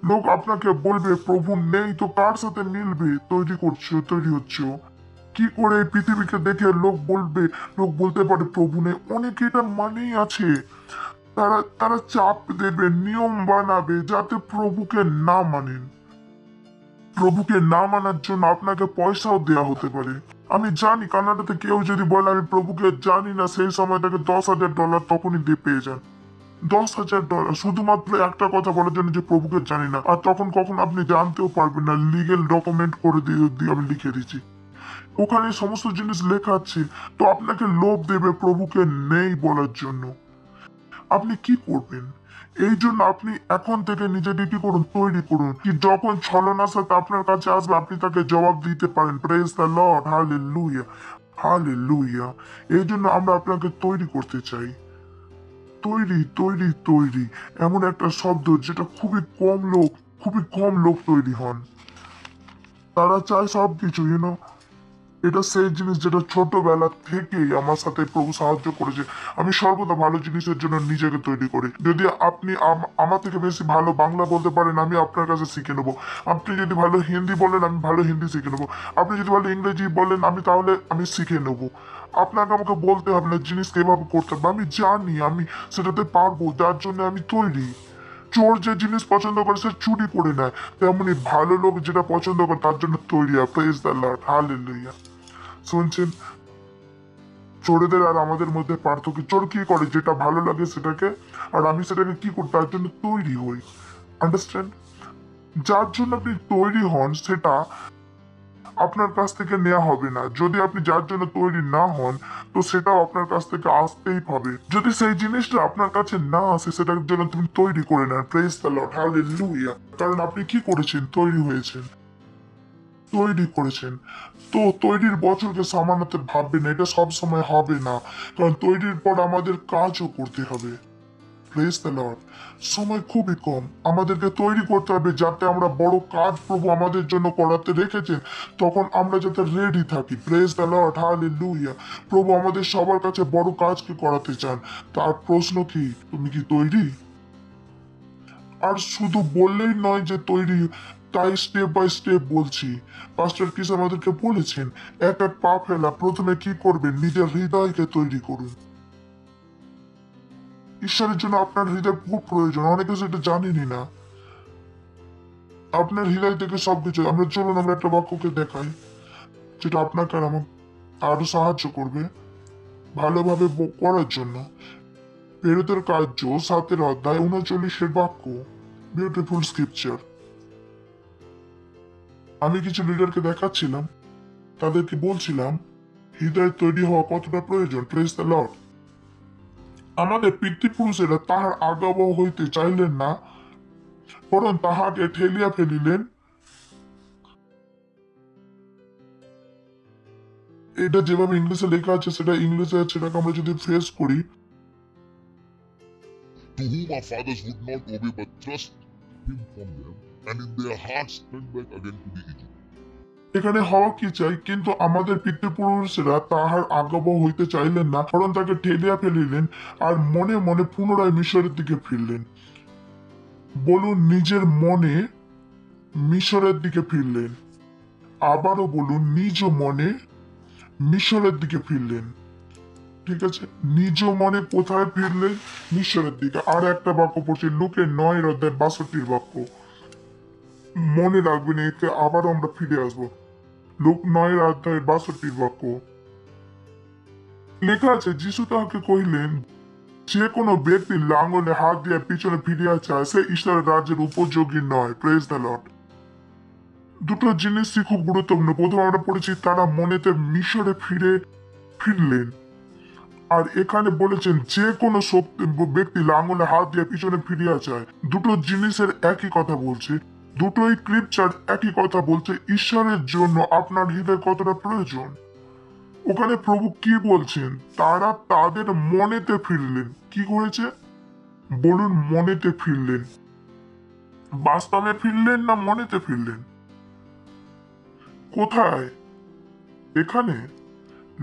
লোক আপনাকে বলবে প্রভু নেই, তো কার সাথে মিলবে? তৈরি হচ্ছে কি করে? এই পৃথিবীকে দেখে লোক বলতে পারে প্রভু নেই। অনেকে এটা মানেই আছে। তারা চাপ দেবে, নিয়ম বানাবে যাতে প্রভুকে না মানেন। প্রভুকে না মানার জন্য আপনাকে পয়সাও দেয়া হতে পারে। আমি জানি কানাডাতে কেউ যদি বলে আমি প্রভুকে জানি না, সেই সময় তাকে $10,000 তখনই দিয়ে পেয়ে যান। $10,000 শুধুমাত্র একটা কথা বলার জন্য যে প্রভুকে জানি না। আর তখন কখন আপনি জানতেও পারবেন না। লিগেল ডকুমেন্ট করে দিয়ে আমি লিখে দিচ্ছি, ওখানে সমস্ত জিনিস লেখা আছে। তো আপনাকে লোভ দেবে প্রভুকে নেই বলার জন্য। আপনি কি করবেন? এই জন্য আপনি এখন থেকে নিজেকে কি করুন? তৈরি করুন, কি যখন ছলনার সাথে আপনার কাছে আসবে আপনি তাকে জবাব দিতে পারেন। Praise the lord, hallelujah, hallelujah. এই জন্য আমরা আপনাকে তৈরি করতে চাই। তৈরি এমন একটা শব্দ যেটা খুবই কম লোক তৈরি হন। তারা চায় সবকিছু, এটা সেই জিনিস যেটা ছোটবেলা থেকেই আমার সাথে প্রভু সাহায্য করেছে। আমি সর্বদা ভালো জিনিসের জন্য নিজেকে তৈরি করি। যদি আপনি আমার থেকে বেশি ভালো বাংলা বলতে পারেন, আমি আপনার কাছে শিখে নেবো। আপনি যদি ভালো হিন্দি বলেন, আমি ভালো হিন্দি শিখে নেবো। আপনি যদি ভালো ইংরেজি বলেন, আমি শিখে নেবো। আপনাকে আমাকে বলতে হবে না জিনিস কিভাবে করতে হবে। আমি জানি, আমি সেটাতে পারবো, যার জন্য আমি তৈরি। চোর যে জিনিস পছন্দ করে সে চুরি করে নেয়, তেমনি ভালো লোক যেটা পছন্দ করে তার জন্য তৈরি হয়। Praise the lord, hallelujah. শুনছেন? চোরেদের আর আমাদের মধ্যে পার্থক্য, চোর কি করে যেটা ভালো লাগে সেটাকে, আর আমি সেটাকে কি করি তার জন্য তৈরি হই। আন্ডারস্ট্যান্ড? যার জন্য আপনি তৈরি হন সেটা আপনার কাছ থেকে নেওয়া হবে না। যদি আপনি যার জন্য তৈরি না হন তো সেটাও আপনার কাছ থেকে আসতেই হবে। যদি সেই জিনিসটা আপনার কাছে না আসে সেটার জন্য তুমি তৈরি করে নেন। Praise the lord, hallelujah. কারণ আপনি কি করেছেন? তৈরি হয়েছেন, তৈরি করেছেন। তো তৈরির বছরকে সামান্যতে ভাববেন না, এটা সব সময় হবে না, কারণ তৈরির পর আমাদের কাজও করতে হবে। Praise the lord. সময় খুবই কম, আমাদেরকে তৈরি করতে হবে যাতে আমরা বড় কাজ প্রভু আমাদের জন্য করাতে রেখেছেন, তখন আমরা যাতে রেডি থাকি। Praise the lord, hallelujah. প্রভু আমাদের সবার কাছে বড় কাজকে করাতে চান। তার প্রশ্ন কি, তুমি কি তৈরি? আর শুধু বললেই নয় যে তৈরি, তাই স্টেপ বাই স্টেপ বলছি। পাস্টার ক্রিস আমাদেরকে বলেছেন এক এক পা ফেলা। প্রথমে কি করবেন? নিজের হৃদয়কে তৈরি করুন। ঈশ্বরের জন্য আপনার হৃদয় খুব প্রয়োজন, অনেকে সেটা জানেনই না। আপনার হৃদয় থেকে সবকিছু। আমরা চলুন আমরা একটা বাক্যকে দেখাই যেটা আপনাকে আর আমার আরো সাহায্য করবে ভালোভাবে করার জন্য। প্রেরিতের কার্য 7 অধ্যায় 39 বাক্য। Beautiful scripture. আমি কিছু লিডারকে দেখাচ্ছিলাম, তাদেরকে বলছিলাম হৃদয় তৈরি হওয়া কতটা প্রয়োজন। Praise the lord. আমাদের পিতৃপুরুষেরা তাহার আজ্ঞাবহ হইতে চাইলেন না, বরং তাহাকে ঠেলিয়া ফেলিলেন। এটা যেভাবে ইংলিশে লেখা আছে সেটা ইংলিশে, সেটাকে আমরা যদি ফেস করি, to whom our fathers would not obey but thrust him from them, and in their hearts turned back again to the Egypt. এখানে হওয়া কি চাই? কিন্তু আমাদের পিতৃপুরুষেরা তাহার আজ্ঞাবহ হইতে চাইলেন না, বরং তাকে ঠেলিয়া ফেলিলেন আর মনে মনে পুনরায় মিশরের দিকে ফিরলেন। বলুন, নিজের মনে মিশরের দিকে ফিরলেন। আবারও বলুন, নিজ মনে মিশরের দিকে ফিরলেন। ঠিক আছে, নিজ মনে কোথায় ফিরলেন? মিশরের দিকে। আর একটা বাক্য পড়ছি, লুকের 9 অধ্যায় 62 বাক্য। মনে রাখবেন, এতে আবার আমরা ফিরে আসবো। লুক 9 অধ্যায় 62 বাক্য লেখা আছে, যিশু তাহাকে কহিলেন, যে কোনো ব্যক্তি লাঙ্গলে হাত দিয়ে পিছনে ফিরিয়া চায় সে ঈশ্বরের রাজ্যের উপযোগী নয়। Praise the lord. দুটো জিনিসই খুব গুরুত্বপূর্ণ। প্রথমে আমরা পড়েছি তারা মনেতে মিশরে ফিরলেন, আর এখানে বলেছেন যে কোনো ব্যক্তি লাঙ্গলে হাত দিয়ে পিছনে ফিরিয়া চায়। দুটো জিনিসের একই কথা বলছে, দুটোই স্ক্রিপচার একই কথা বলছে। ঈশ্বরের জন্য আপনার হৃদয় কতটা প্রয়োজন। ওখানে প্রভু কি বলছেন? তারা তাদের মনেতে ফিরলেন। কি করেছে? বলুন, মনেতে ফিরলেন। বাস্তবে ফিরলেন না মনেতে ফিরলেন? কোথায়? এখানে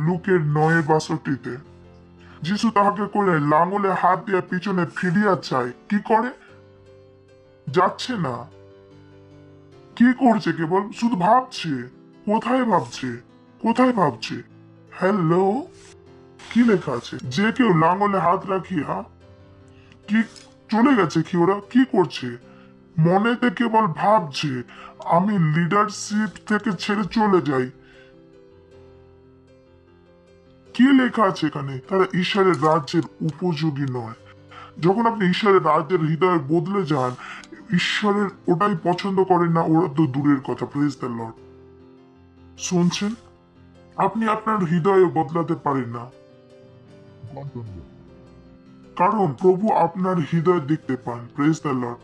লুকের 9:62-তে যিশু তাহাকে কইলেন, লাঙলে হাত দিয়ে পিছনে ফিরিয়া চায়। কি করে? যাচ্ছে না। কি করছে? কেবল শুধু ভাবছে। কোথায় ভাবছে? কোথায় ভাবছে? হ্যালো, কি লেখা আছে? যে কেউ লাঙলে হাত রাখিয়া কি চলে গেছে? কি ওরা কি করছে? মনেতে কেবল ভাবছে আমি লিডারশিপ থেকে ছেড়ে চলে যাই। কি লেখা আছে এখানে? তারা ঈশ্বরের রাজ্যের উপযোগী নয়। যখন আপনি ঈশ্বরের রাজ্যের হৃদয় বদলে যান, ঈশ্বরের ওটাই পছন্দ করেন না, ওরা তো দূরের কথা। Praise the lord. শুনছেন? আপনি আপনার হৃদয় বদলাতে পারেন না, কারণ প্রভু আপনার হৃদয় দেখতে পান। Praise the lord.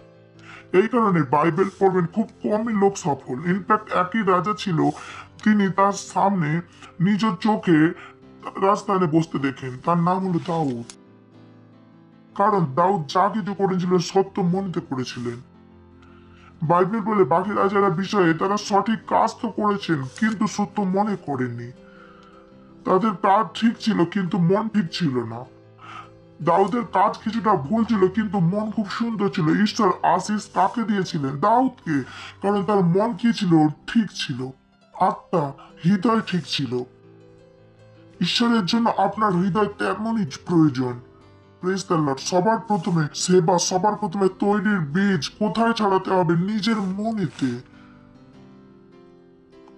এই কারণে বাইবেল পড়বেন, খুব কমই লোক সফল। ইনফ্যাক্ট একই রাজা ছিল, তিনি তার সামনে নিজের চোখে রাজস্থানে বসতে দেখেন। তার নাম হলো দাউদ। কারণ দাউদ যা কিছু করেছিলেন সত্য মনেতে করেছিলেন। বাইবেল বলে বাকি রাজারা বিষয়ে তারা সঠিক কাজ তো করেছেন কিন্তু সত্য মনে করেননি। তাদের কাজ ঠিক ছিল কিন্তু মন ঠিক ছিল না। দাউদের কাজ কিছুটা ভুল ছিল কিন্তু মন খুব সুন্দর ছিল। ঈশ্বর আশিস কাকে দিয়েছিলেন? দাউদকে। কারণ তার মন কি ছিল? ঠিক ছিল। আত্মা, হৃদয় ঠিক ছিল। ঈশ্বরের জন্য আপনার হৃদয় তেমনই প্রয়োজন। Praise the lord. সবার প্রথমে সেবা, সবার প্রথমে তৈরির বীজ কোথায় ছড়াতে হবে? নিজের মনেতে।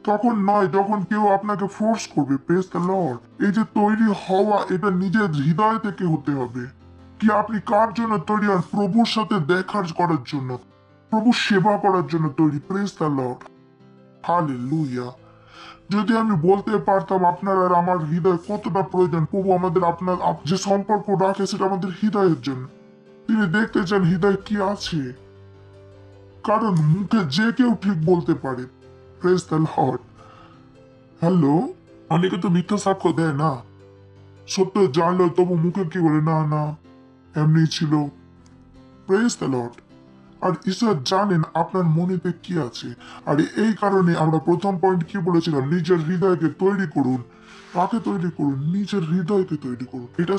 তখন নয় যখন কেউ আপনাকে ফোর্স করবে। Praise the lord. এই যে তৈরি হওয়া, এটা নিজের হৃদয় থেকে হতে হবে। কি আপনি কার জন্য তৈরি হন? প্রভুর সাথে দেখা করার জন্য, প্রভুর সেবা করার জন্য তৈরি। Praise the lord. হালেলুয়া। যদি আমি বলতে পারতাম আপনার আর আমার হৃদয় কতটা প্রয়োজন, প্রভু আমাদের আপনার যে সম্পর্ক রাখে সেটা আমাদের হৃদয়ের জন্য। তিনি দেখতে চান হৃদয় কি আছে, কারণ মুখে যে কেউ ঠিক বলতে পারে। Praise the Lord. হ্যালো, অনেকে তো মিথ্যা সাক্ষ্য দেয় না, সত্য জানলো তবু মুখে কি বলে, না না এমনি ছিল। Praise the Lord. আর ঈশ্বর জানেন আপনার মনেতে কি আছে। আর এই কারণে আমরা প্রথম পয়েন্ট কি বলেছিলাম, নিজের হৃদয়কে তৈরি করুন। কাকে তৈরি করুন? নিজের হৃদয়কে তৈরি করুন। এটা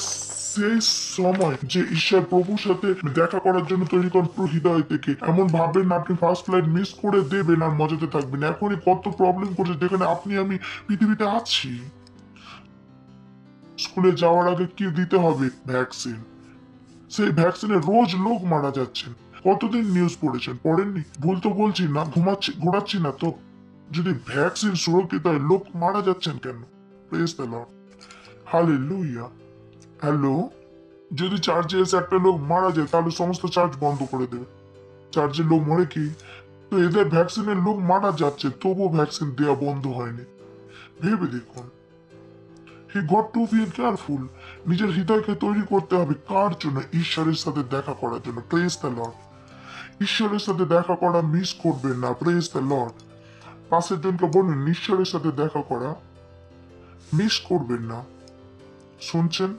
সেই সময় যে ঈশ্বর প্রভুর সাথে দেখা করার জন্য তৈরি করুন পুরো হৃদয় থেকে। এমন ভাববেন না আপনি ফার্স্ট ফ্লাইট মিস করে দেবেন আর মজাতে থাকবেন। এখনই কত প্রবলেম করছে, যেখানে আপনি আমি পৃথিবীতে আছি। স্কুলে যাওয়ার আগে কি দিতে হবে? ভ্যাকসিন। সেই ভ্যাকসিনে রোজ লোক মারা যাচ্ছেন। কতদিন নিউজ পড়েছেন? পড়েননি? ভুল তো বলছি না, ঘোরাচ্ছি না তো। যদি ভ্যাকসিন সুরক্ষিত হয়, লোক মারা যাচ্ছেন কেন? Praise the lord. Hallelujah. Hello, যদি চার্চে এসে একটা লোক মারা যায় তাহলে সমস্ত চার্চ বন্ধ করে দেবে। চার্চের লোক মরে কি? তো এদের ভ্যাকসিনের লোক মারা যাচ্ছে, তবুও ভ্যাকসিন দেওয়া বন্ধ হয়নি। ভেবে দেখুন। He got to be careful. নিজের হৃদয়কে তৈরি করতে হবে কার জন্য? ঈশ্বরের সাথে দেখা করার জন্য। Praise the lord. ঈশ্বরের সাথে দেখা করা মিস করবেন না। Praise the lord. পাশের জনকে বলুন, ঈশ্বরের সাথে দেখা করা মিস করবেন না। শুনছেন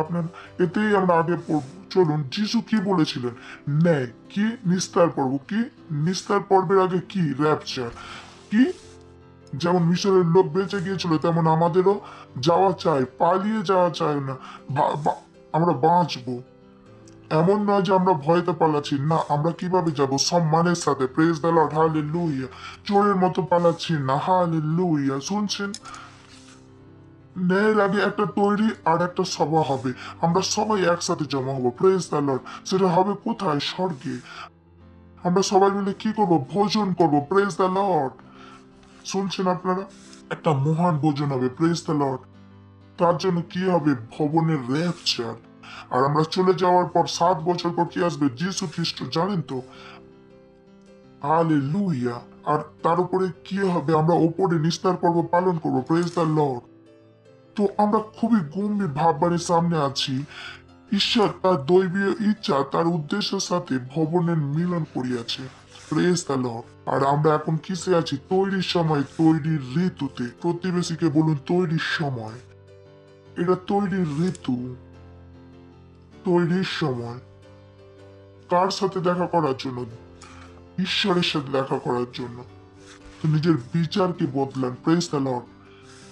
আপনার? এতেই আমরা আগে পড়ব। চলুন, যিশু কি বলেছিলেন? ন্যায় কি? নিস্তার পর্ব কি? নিস্তার পর্বের আগে কি? র্যাপচার কি? যেমন মিশরের লোক বেঁচে গিয়েছিল, তেমন আমাদেরও যাওয়া চাই, পালিয়ে যাওয়া চাই না। আমরা বাঁচবো। এমন নয় যে আমরা ভয়তে পালাচ্ছি, না। আমরা কিভাবে যাব? সম্মানের সাথে। Praise the lord. হালেলুয়া। চোরের মতো পালাচ্ছি না। হালেলুয়া। শুনছেন? ন্যায়ের আগে একটা তৈরি আর একটা সভা হবে। আমরা সবাই একসাথে জমা হবো। Praise the lord. সেটা হবে কোথায়? স্বর্গে। আমরা সবাই মিলে কি করব? ভোজন করব। Praise the lord. শুনছেন আপনারা? একটা মহান ভোজন হবে। Praise the lord. তার জন্য কি হবে? ভবনের র্যাপচার। আর আমরা চলে যাওয়ার পর 7 বছর পর কি আসবে? যীশু খ্রিস্ট। জানেন তো? হালেলুয়া। আর তার উপরে কি হবে? আমরা ওপরে নিস্তার পর্ব পালন করবো। Praise the lord. তো আমরা খুবই গম্ভীর ভাববারের সামনে আছি। ঈশ্বর তার দৈবীয় ইচ্ছা, তার উদ্দেশ্যের সাথে ভবনের মিলন করিয়াছে। Praise the Lord. আর আমরা এখন কিসে আছি? তৈরির সময়, তৈরির ঋতুতে। প্রতিবেশীকে বলুন, তৈরির সময়। এটা তৈরির ঋতু, তৈরির সময়। কার সাথে দেখা করার জন্য? ঈশ্বরের সাথে দেখা করার জন্য। তো নিজের বিচারকে বদলান। Praise the lord.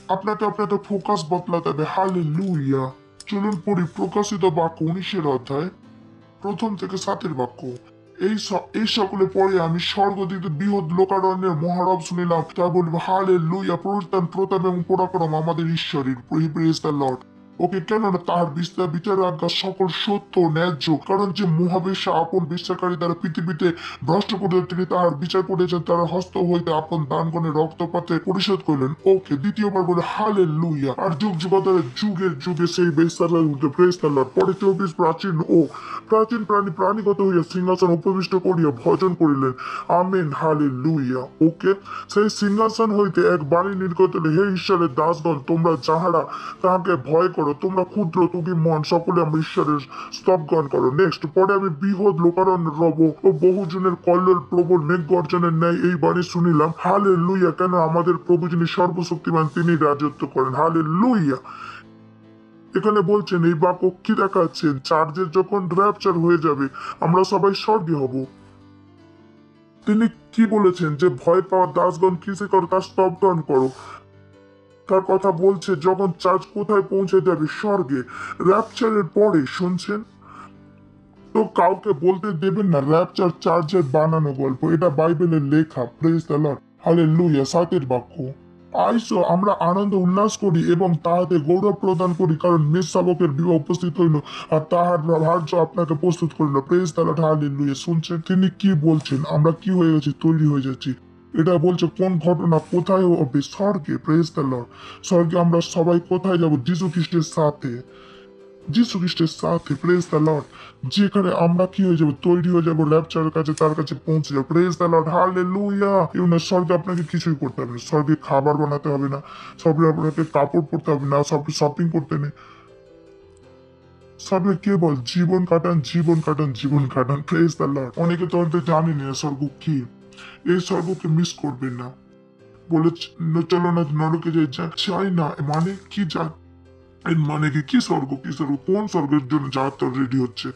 আপনাকে ফোকাস বদলাতে হবে। হালেলুয়া। চলুন পড়ি প্রকাশিত বাক্য 19 অধ্যায় 1 থেকে 7 বাক্য। এই সকলে পরে আমি স্বর্গদিতে বৃহৎ লোকারণ্যের মহারব শুনিলাম। তা বলব, হালেলুয়া। প্রতাপ প্রতাপ এবং পরাক্রম আমাদের ঈশ্বরের। Praise the Lord. ওকে, কেননা তাহার বিচার আজ্ঞা সকল সত্য ন্যায্য। কারণ যে মহাবেশা আপন বিশ্বাসকারী দ্বারা পৃথিবীতে ভ্রষ্ট করে তিনি তাহার বিচার করেছেন, তারা হস্ত হইতে আপন দানগণের রক্তপাতে পরিশোধ করলেন। ওকে, দ্বিতীয়বার বলে হালেলুয়া। আর যুগ যুগান্তরে যুগের যুগে সেই বেশ্যার উঠে। Praise the lord. পরে 24 প্রাচীন প্রাণীগত হইয়া সিংহাসন উপবিষ্ট করিয়া ভজন করিলেন। আমেন। হালেলুয়া। ওকে, সেই সিংহাসন হইতে এক বাণী নির্গত হইল, হে ঈশ্বরের দাসগণ, তোমরা যাহারা তাহাকে ভয় করো, তোমরা ক্ষুদ্র তুমি মন, সকলে আমরা ঈশ্বরের স্তবগান করো। নেক্সট, পরে আমি বৃহৎ লোকারণ্য রব ও বহুজনের কল্লোল প্রবল মেঘ গর্জনের ন্যায় এই বাণী শুনিলাম। হালেলুয়া। কেন? আমাদের প্রভু যিনি সর্বশক্তিমান, তিনি রাজত্ব করেন। হালেলুয়া। এখানে বলছেন, এই বাক্য কি দেখাচ্ছেন? চার্চের যখন র্যাপচার হয়ে যাবে, আমরা সবাই স্বর্গে হব। তিনি কি বলেছেন? যে ভয় পাওয়া দাসগণ কিসে করো? তার স্তবগান করো। তার কথা বলছে যখন চার্চ কোথায় পৌঁছে যাবে? স্বর্গে। র্যাপচারের পরে। শুনছেন তো? কাউকে বলতে দেবেন না র্যাপচার চার্চের বানানো গল্প। এটা বাইবেলের লেখা। Praise the lord. হালেলুয়া। 7 বাক্য। আইসো, আমরা আনন্দ উল্লাস করি এবং তাহাতে গৌরব প্রদান করি, কারণ মেষ শাবকের বিবাহ উপস্থিত হইল আর তাহার ভার্য আপনাকে প্রস্তুত করিল। Praise the lord. হালেলুয়া। শুনছেন তিনি কি বলছেন? আমরা কি হয়ে গেছি? তৈরি হয়ে যাচ্ছি। এটা বলছে কোন ঘটনা কোথায় হবে? স্বর্গে। Praise the lord. স্বর্গে আমরা সবাই কোথায় যাব? যিশু খ্রিস্টের সাথে। যিশু খ্রিস্টের সাথে। Praise the lord. যেখানে আমরা কি হয়ে যাবো? তৈরি হয়ে যাবো ল্যাপচারের কাছে, তার কাছে পৌঁছে যাবো। Praise the lord. হালেলুয়া। ইউনা স্বর্গে আপনাকে কিছুই করতে হবে না। স্বর্গে খাবার বানাতে হবে না, স্বর্গে আপনাকে কাপড় পরতে হবে না, সব শপিং করতে নেই। স্বর্গে কেবল জীবন কাটান, জীবন কাটান, জীবন কাটান। Praise the lord. অনেকে তো হয়তো জানেনি না স্বর্গ কি। এই স্বর্গকে মিস করবেন না। বলে চলো না নরকে যাই, চাই না মানে কি? এর মানে কি স্বর্গ? কি স্বর্গ? কোন স্বর্গের জন্য যাত্রা রেডি হচ্ছে?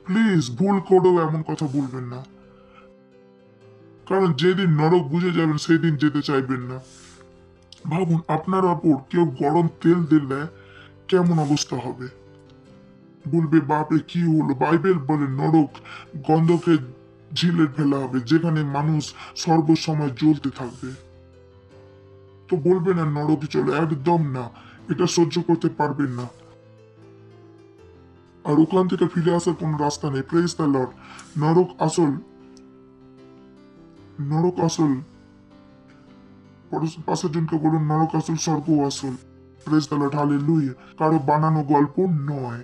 প্লিজ ভুল করেও এমন কথা বলবেন না, কারণ যেদিন নরক বুঝে যাবেন সেই দিন যেতে চাইবেন না। ভাবুন আপনার ওপর কেউ গরম তেল দিলে কেমন অবস্থা হবে? বলবে বাপরে কি হলো? বাইবেল বলে নরক গন্ধকে ঝিলে ফেলা হবে, যেখানে মানুষ সর্বসময় জ্বলতে থাকবে। তো বলবে না নরকে চলো, একদম না। এটা সহ্য করতে পারবেন না, আর ওখান থেকে ফিরে আসার কোনো রাস্তা নেই। Praise the lord. নরক আসল, নরক আসল। পাশের জনকে বলুন নরক আসল, স্বর্গ আসল। Praise the lord. হালেলুয়া। কারো বানানো গল্প নয়।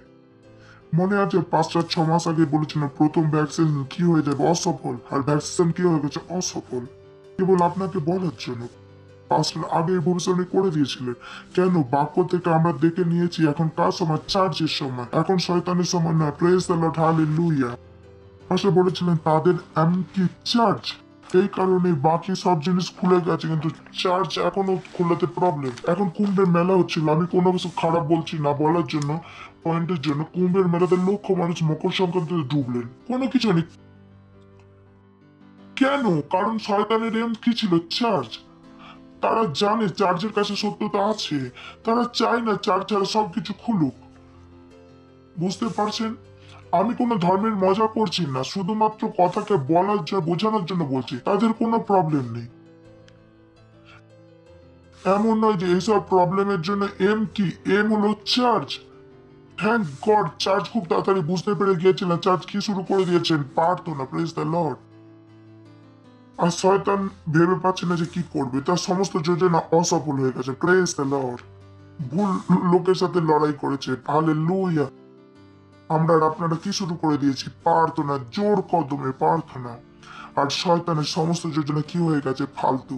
মনে আছে 5-6 মাস আগে বলেছিল প্রথম ভ্যাকসিন কি হয়ে যাবে? অসফল। আর ভ্যাকসিন কি হয়ে গেছে? অসফল। কেবল আপনাকে বলার জন্য। আগে ভবিষ্যৎবাণী করে দিয়েছিলেন। কেন? বাক্য থেকে আমরা দেখে নিয়েছি এখন কার সময়? চার্জের সময়। এখন শয়তানের সময় না। Praise the lord. হালেলুয়া। পাশে বলেছিলেন তাদের এমনকি চার্জ, এই কারণে বাকি সব জিনিস খুলে গেছে কিন্তু চার্চ এখনো খোলাতে প্রবলেম। এখন কুম্ভের মেলা হচ্ছিল, আমি কোনো কিছু খারাপ বলছি না, বলার জন্য পয়েন্টের জন্য। কুম্ভের মেলাতে লক্ষ মানুষ মকর সংক্রান্তিতে ডুবলেন, কোনো কিছু নেই। কেন? কারণ শয়তানের এম কি ছিল? চার্চ। তারা জানে চার্চের কাছে সত্যতা আছে, তারা চায় না চার্চ ছাড়া সবকিছু খুলুক। বুঝতে পারছেন? আমি কোনো ধর্মের মজা করছি না, শুধুমাত্র কথাকে বলার জন্য, বোঝানোর জন্য বলছি। তাদের কোনো প্রবলেম নেই। এমন নয় যে এইসব প্রবলেমের জন্য এম কি? এম হলো চার্চ। থ্যাংক গড চার্চ খুব তাড়াতাড়ি বুঝতে পেরে গিয়েছিলেন। চার্চ কি শুরু করে দিয়েছেন? প্রার্থনা। Praise the Lord. আর শয়তান ভেবে পাচ্ছে না যে কি করবে, তার সমস্ত যোজনা অসফল হয়ে গেছে। Praise the lord. ভুল লোকের সাথে লড়াই করেছে। হালেলুয়া। আমরা আর আপনারা কি শুরু করে দিয়েছি? প্রার্থনা, জোর কদমে প্রার্থনা। আর শয়তানের সমস্ত যোজনা কি হয়ে গেছে? ফালতু।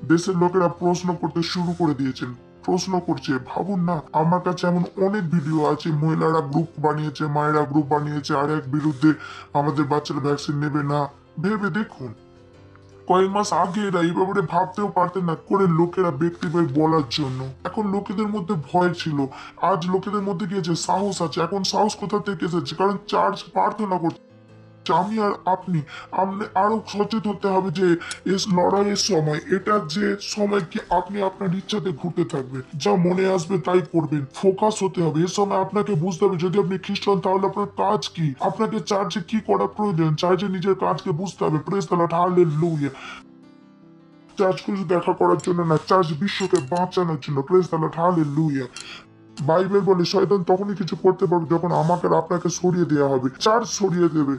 দেশের লোকেরা প্রশ্ন করতে শুরু করে দিয়েছেন, প্রশ্ন করছে। ভাবুন না, আমার কাছে এমন অনেক ভিডিও আছে, মহিলারা গ্রুপ বানিয়েছে, মায়েরা গ্রুপ বানিয়েছে, আর এক বিরুদ্ধে আমাদের বাচ্চারা ভ্যাকসিন নেবে না। ভেবে দেখুন, কয়েক মাস আগে এরা এই ব্যাপারে ভাবতেও পারতেন না, করে লোকেরা ব্যক্তিভাবে বলার জন্য। এখন লোকেদের মধ্যে ভয় ছিল, আজ লোকেদের মধ্যে গিয়েছে সাহস আছে। এখন সাহস কোথা থেকে এসেছে? কারণ চার্চ প্রার্থনা করছে। আমি আর আপনি আরো সচেতন হতে হবে যে লড়াইয়ের সময়, এটা যে সময় কি আপনি আপনার ইচ্ছাতে ঘুরতে থাকবেন, যা মনে আসবে তাই করবেন। ফোকাস হতে হবে। এ সময় আপনাকে বুঝতে হবে যদি আপনি খ্রিস্টান তাহলে আপনার কাজ কি, আপনাকে চার্চে কি করা প্রয়োজন, চার্চে নিজের কাজকে বুঝতে হবে। Praise the lord. হালেলুয়া। চার্চকে দেখা করার জন্য না, চার্চ বিশ্বকে বাঁচানোর জন্য। Praise the lord. Hallelujah. Bible বলে শয়তান তখনই কিছু করতে পারবে যখন আমাকে আর আপনাকে সরিয়ে দেওয়া হবে। চার্চ সরিয়ে দেবে।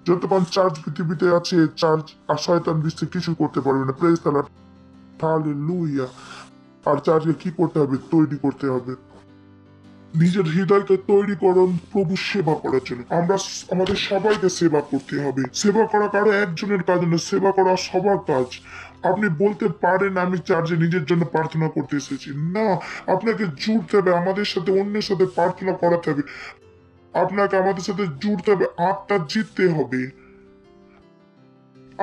যতক্ষণ চার্চ পৃথিবীতে আছে, চার্চ আর শয়তান বিশ্বে কিছু করতে পারবে না। Praise the lord. হালেলুয়া। আর চার্চকে কি করতে হবে? তৈরি করতে হবে। নিজের হৃদয়কে তৈরি করুন প্রভু সেবা করার জন্য। আমাদের সবাইকে সেবা করতে হবে। সেবা করা কারো একজনের কাজ না, সেবা করা সবার কাজ। আপনি বলতে পারেন আমি চার্চে নিজের জন্য প্রার্থনা করতে এসেছি না, আপনাকে জুড়তে হবে, আমাদের সাথে অন্যের সাথে প্রার্থনা করাতে হবে। আপনাকে আমাদের সাথে জুড়তে হবে, আত্মা জিততে হবে,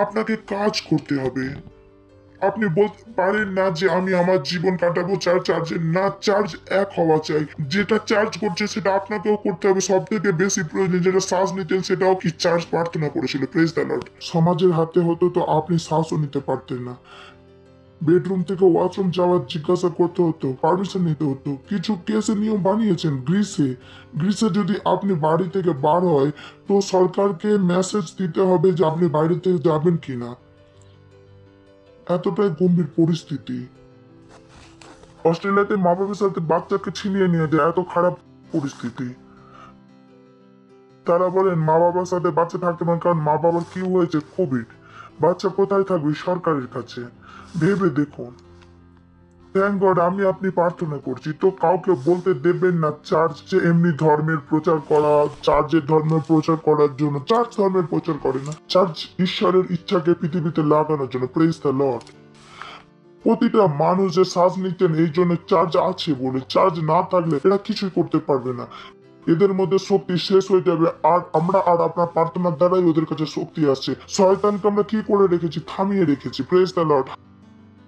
আপনাকে কাজ করতে হবে। আপনি বলতে পারেন না যে আমি আমার জীবন কাটাবো চার্চে না, চার্চ এক হওয়া চাই। যেটা চার্চ করছে সেটা আপনাকেও করতে হবে। সব থেকে বেশি প্রয়োজন যেটা শ্বাস নিতেন সেটাও কি চার্চ প্রার্থনা করেছিল। Praise the lord. সমাজের হাতে হতো তো আপনি শ্বাসও নিতে পারতেন না। বেডরুম থেকে ওয়াশরুম যাওয়ার জিজ্ঞাসা করতে হতো, পারমিশন নিতে হতো। কিছু কেসে নিয়ম বানিয়েছেন গ্রিসে যদি আপনি বাড়ি থেকে বার হয় তো সরকারকে মেসেজ দিতে হবে যে আপনি বাইরে থেকে যাবেন কিনা। এতটাই গম্ভীর পরিস্থিতি। অস্ট্রেলিয়াতে মা বাবার সাথে বাচ্চাকে ছিনিয়ে নিয়ে যায়, এত খারাপ পরিস্থিতি। তারা বলেন মা বাবার সাথে বাচ্চা থাকতে পারেন কারণ মা বাবার কি হয়েছে? কোভিড। বাচ্চা কোথায় থাকবে? সরকারের কাছে। ভেবে দেখুন। থ্যাংক গড আমি আপনি প্রার্থনা করছি, তো কাউকে বলতে দেবেন না চার্চে এমনি ধর্মের প্রচার করা, চার্চের ধর্মের প্রচার করার জন্য। চার্চ ধর্মের প্রচার করে না, চার্চ ঈশ্বরের ইচ্ছাকে পৃথিবীতে লাগানোর জন্য। Praise the lord. প্রতিটা মানুষ যে শ্বাস নিচ্ছেন এই জন্য চার্জ আছে বলে, চার্জ না থাকলে এরা কিছুই করতে পারবে না। এদের মধ্যে শক্তি শেষ হয়ে যাবে, আর আমরা আর আপনার প্রার্থনার দ্বারাই ওদের কাছে শক্তি আসছে। শয়তানকে আমরা কি করে রেখেছি? থামিয়ে রেখেছি। Praise the lord.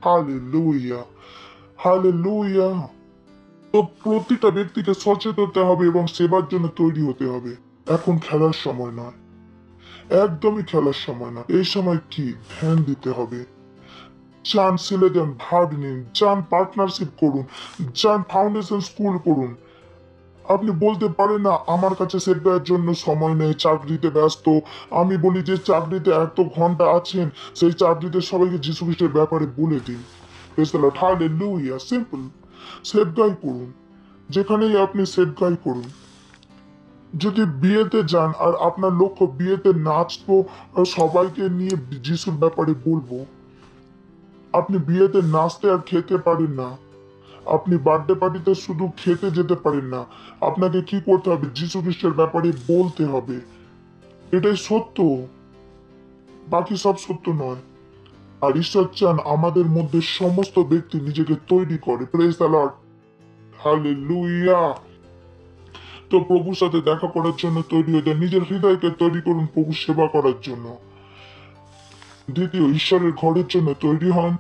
Hallelujah, hallelujah. তো প্রতিটা ব্যক্তিকে সচেতন হতে হবে এবং সেবার জন্য তৈরি হতে হবে। এখন খেলার সময় নয়, একদমই খেলার সময় না। এই সময় কি ধ্যান দিতে হবে। যান ছেলে যান, ভাগ নিন, যান পার্টনারশিপ করুন, যান ফাউন্ডেশন স্কুল করুন। আপনি বলতে পারেন না আমার কাছে সেবার জন্য সময় নেই, চাকরিতে ব্যস্ত। আমি বলি যে চাকরিতে এত ঘন্টা আছেন, সেই চাকরিতে সবাইকে যীশু খ্রিস্টের ব্যাপারে বলে দিন। হালেলুয়া। সিম্পল। সেবগাই করুন, যেখানেই আপনি সেবগাই করুন। যদি বিয়েতে যান আর আপনার লক্ষ্য বিয়েতে নাচবো, সবাইকে নিয়ে যিশুর ব্যাপারে বলবো, আপনি বিয়েতে নাচতে আর খেতে পারেন না। আপনি বার্থডে পার্টিতে শুধু খেতে যেতে পারেন না। আপনাকে কি করতে হবে? যীশু খ্রিস্টের ব্যাপারে বলতে হবে। এটাই সত্য, বাকি সব সত্য নয়। আর ঈশ্বর চান আমাদের মধ্যে সমস্ত ব্যক্তি নিজেকে তৈরি করে। Praise the lord. হালেলুয়া। তো প্রভুর সাথে দেখা করার জন্য তৈরি হয়ে যান, নিজের হৃদয়কে তৈরি করুন প্রভুর সেবা করার জন্য। দ্বিতীয়, ঈশ্বরের ঘরের জন্য তৈরি হন।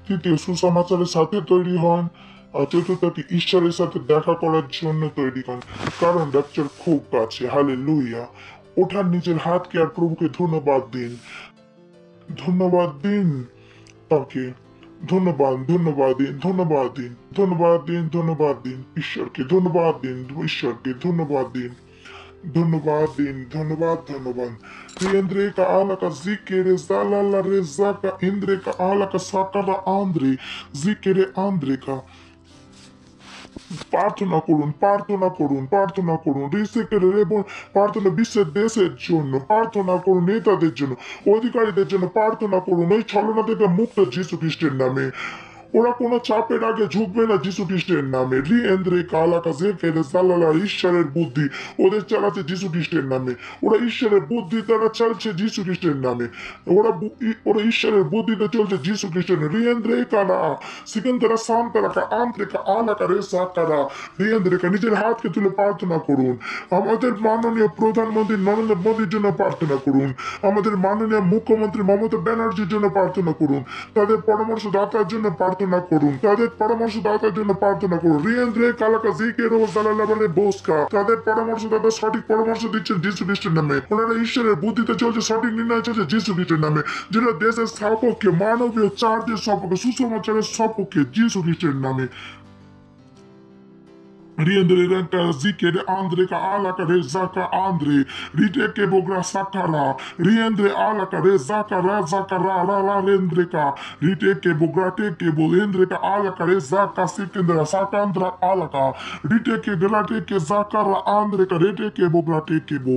তৃতীয়, সুসমাচারের সাথে তৈরি হন। আর চতুর্থটি, ঈশ্বরের সাথে দেখা করার জন্য তৈরি হন, কারণ র্যাপচার খুব কাছে। হালেলুয়া। ওঠার নিজের হাতকে আর প্রভুকে ধন্যবাদ দিন, ধন্যবাদ দিন তাকে। ধন্যবাদ, ধন্যবাদ দিন, ধন্যবাদ দিন, ধন্যবাদ দিন, ধন্যবাদ দিন ঈশ্বরকে, ধন্যবাদ দিন ঈশ্বরকে, ধন্যবাদ দিন, ধন্যবাদ দিন, ধন্যবাদ, ধন্যবাদ। Indre ka ala ka zikere zalala reza ka indre ka ala ka sakara andre zikere andre ka। প্রার্থনা করুন, প্রার্থনা করুন, প্রার্থনা করুন। প্রার্থনা বিশ্বের দেশের জন্য প্রার্থনা করুন, নেতাদের জন্য, অধিকারীদের জন্য প্রার্থনা করুন। ওই ছলনা থেকে মুক্ত যীশু খ্রিস্টের নামে। ওরা কোনো চাপের আগে ঝুঁকবে না যীশু খ্রিস্টের নামে। ঈশ্বরের বুদ্ধি ওদের চালাচ্ছে যীশু খ্রিস্টের নামে। ওরা ঈশ্বরের বুদ্ধি দ্বারা চলছে যীশু খ্রিস্টের নামে। ওরা ঈশ্বরের বুদ্ধিতে চলছে যীশু খ্রিস্টের নামে। নিজের হাতকে তুলে প্রার্থনা করুন। আমাদের মাননীয় প্রধানমন্ত্রী নরেন্দ্র মোদীর জন্য প্রার্থনা করুন। আমাদের মাননীয় মুখ্যমন্ত্রী মমতা ব্যানার্জির জন্য প্রার্থনা করুন। তাদের পরামর্শদাতার জন্য প্রার্থনা করুন। তাদের পরামর্শদাতার জন্য প্রার্থনা করুন। তাদের পরামর্শদাতা সঠিক পরামর্শ দিচ্ছেন যীশু খ্রিস্টের নামে। ওনারা ঈশ্বরের বুদ্ধিতে চলছে, সঠিক নির্ণয় চলছে যীশু খ্রিস্টের নামে। যেটা দেশের সপক্ষে, মানবীয় চার্চের সপক্ষে, সুসমাচারের সপক্ষে যীশু খ্রিস্টের নামে। Riendere renta zikere andre ka alaka rezaka andre rite ke bogra sakara riendre alaka rezaka razaka ra rendre ka rite ke bogra te ke bolendre ka alaka rezaka sikendra sakandra alaka rite ke grate ke zakara andre ka rite ke bogra te ke bo।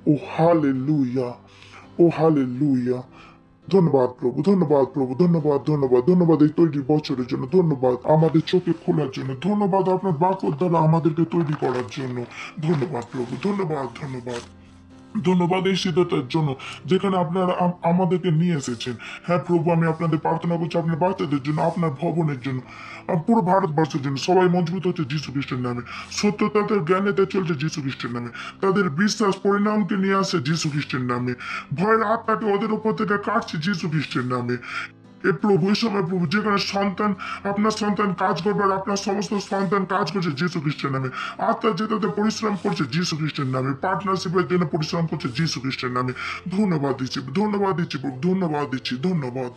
Oh hallelujah, oh hallelujah। ধন্যবাদ প্রভু, ধন্যবাদ প্রভু, ধন্যবাদ, ধন্যবাদ, ধন্যবাদ এই তৈরি বছরের জন্য, ধন্যবাদ আমাদের চোখে খোলার জন্য, ধন্যবাদ আপনার বাক্যের দ্বারা আমাদেরকে তৈরি করার জন্য। ধন্যবাদ প্রভু, ধন্যবাদ, ধন্যবাদ, ধন্যবাদ এই সিদ্ধান্তের জন্য যেখানে আপনারা আমাদেরকে নিয়ে এসেছেন। হ্যাঁ প্রভু, আমি আপনাদের প্রার্থনা করছি আপনার বাচ্চাদের জন্য, আপনার ভবনের জন্য, পুরো ভারতবর্ষের জন্য। সবাই মজবুত হচ্ছে যীশু খ্রিস্টের নামে। সত্যতাদের জ্ঞানেতে চলছে যীশু খ্রিস্টের নামে। তাদের বিশ্বাস পরিণামকে নিয়ে আসছে যীশু খ্রিস্টের নামে। ভয়ের আত্মাকে ওদের উপর থেকে কাটছে যীশু খ্রিস্টের নামে। এ প্রভু, এই সময় প্রভু যেখানে সন্তান, আপনার সন্তান কাজ করবে আর আপনার সমস্ত সন্তান কাজ করছে যীশু খ্রিস্টের নামে। আত্মা যেটাতে পরিশ্রম করছে যীশু খ্রিস্টের নামে। পার্টনারশিপের জন্য পরিশ্রম করছে যীশু খ্রিস্টের নামে। ধন্যবাদ দিচ্ছি, ধন্যবাদ দিচ্ছি প্রভু, ধন্যবাদ দিচ্ছি, ধন্যবাদ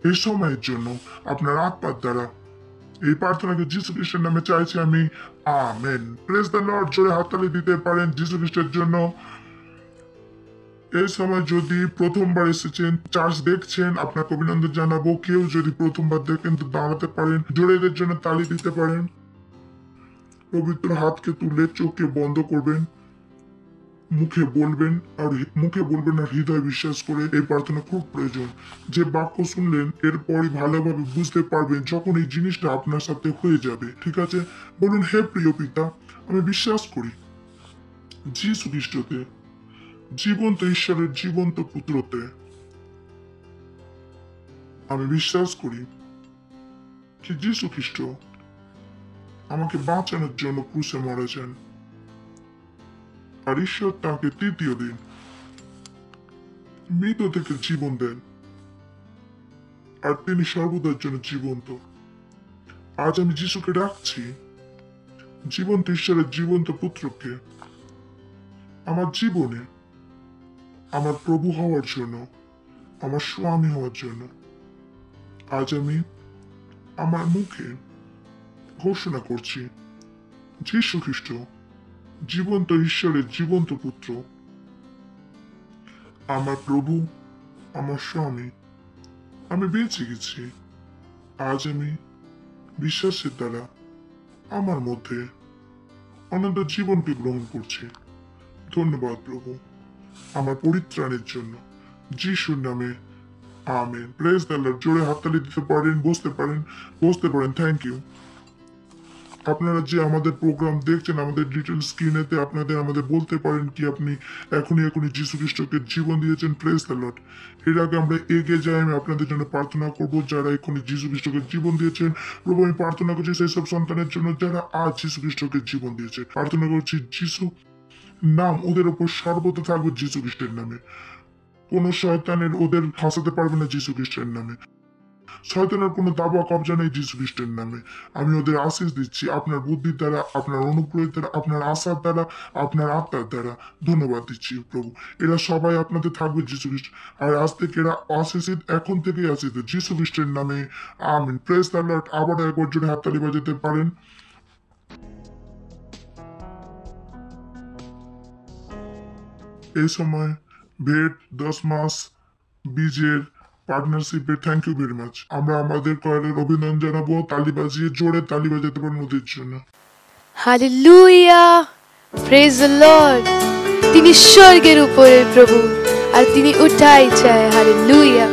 এই সময়ের জন্য। আপনার আত্মার দ্বারা এই প্রার্থনাকে যীশু খ্রিস্টের নামে চাইছি আমি, আমেন। Praise the Lord. জোরে হাততালি দিতে পারেন যীশু খ্রিস্টের জন্য। এই সময় যদি প্রথমবার এসেছেন, চার্চ দেখছেন, আপনাকে অভিনন্দন জানাবো। কেউ যদি প্রথমবার দেখেন তো দাঁড়াতে পারেন, জোরে এদের জন্য তালি দিতে পারেন। পবিত্র হাতকে তুলে চোখকে বন্ধ করবেন। মুখে বলবেন আর হৃদয় বিশ্বাস করে এই প্রার্থনা খুব প্রয়োজন। যে বাক্য শুনলেন এরপরই ভালোভাবে বুঝতে পারবেন যখন এই জিনিসটা আপনার সাথে হয়ে যাবে। ঠিক আছে, বলুন, হে প্রিয় পিতা, আমি বিশ্বাস করি যীশু খ্রিস্টতে, জীবন্ত ঈশ্বরের জীবন্ত পুত্রতে। আমি বিশ্বাস করি যে যীশু খ্রিস্ট আমাকে বাঁচানোর জন্য ক্রুশে মারা যান, আর ঈশ্বর তাকে তৃতীয় দিন মৃত থেকে জীবন দেন, আর তিনি সর্বদার জন্য জীবন্ত। আজ আমি যিশুকে ডাকছি, জীবন্ত ঈশ্বরের জীবন্ত পুত্রকে, আমার জীবনে আমার প্রভু হওয়ার জন্য, আমার স্বামী হওয়ার জন্য। আজ আমি আমার মুখে ঘোষণা করছি, যীশু খ্রিস্ট জীবন্ত ঈশ্বরের জীবন্ত পুত্র, আমার প্রভু, আমার স্বামী। আমি বেঁচে গেছি। আজ আমি বিশ্বাসের দ্বারা আমার মধ্যে অনন্ত জীবনকে গ্রহণ করছি। ধন্যবাদ প্রভু আমার পরিত্রাণের জন্য, যিশুর নামে আমেন। Praise the Lord. জোরে হাততালি দিতে পারেন, বসতে পারেন। Thank you. আপনারা যে আমাদের প্রোগ্রাম দেখছেন, আমাদের ডিটেল স্ক্রিনেতে আমাদের বলতে পারেন কি আপনি এখনই যীশু খ্রিস্টকে জীবন দিয়েছেন। Praise the lord. এর আগে আমরা এগিয়ে যাই, আমি আপনাদের জন্য প্রার্থনা করব যারা এখনই যীশু খ্রিস্টকে জীবন দিয়েছেন। প্রভু, আমি প্রার্থনা করছি সেই সব সন্তানের জন্য যারা আজ যীশু খ্রিস্টকে জীবন দিয়েছে। প্রার্থনা করছি যীশু নাম ওদের উপর সর্বদা থাকবে, যীশু খ্রিস্টের নামে। কোন শয়তানের ওদের ফাঁসাতে পারবে না যীশু খ্রিস্টের নামে। শয়তানের কোনো দাবা কবজা নেই যীশু খ্রিস্টের নামে। আমি ওদের আশীষ দিচ্ছি আপনার বুদ্ধির দ্বারা, আপনার অনুগ্রহের দ্বারা, আপনার আশার দ্বারা, আপনার আত্মার দ্বারা। ধন্যবাদ দিচ্ছি প্রভু। এরা সবাই আপনাদের থাকবে যীশু খ্রিস্ট, আর আজ থেকে এরা আশীষিত, এখন থেকেই আশীষিত যীশু খ্রিস্টের নামে আমিন। Praise the Lord. আবার একবার জোরে হাততালি বাজাতে পারেন। এই সময় ভেট 10 মাস বীজের পার্টনারশিপে থ্যাংক ইউ ভেরি মাচ। আমরা আমাদের কয়েলের অভিনন্দন জানাবো, তালি বাজিয়ে জোরে তালি বাজাতে পারেন ওদের জন্য। Hallelujah, praise the lord. তিনি স্বর্গের উপরের প্রভু, আর তিনি উঠাই চায়। হালেলুয়া।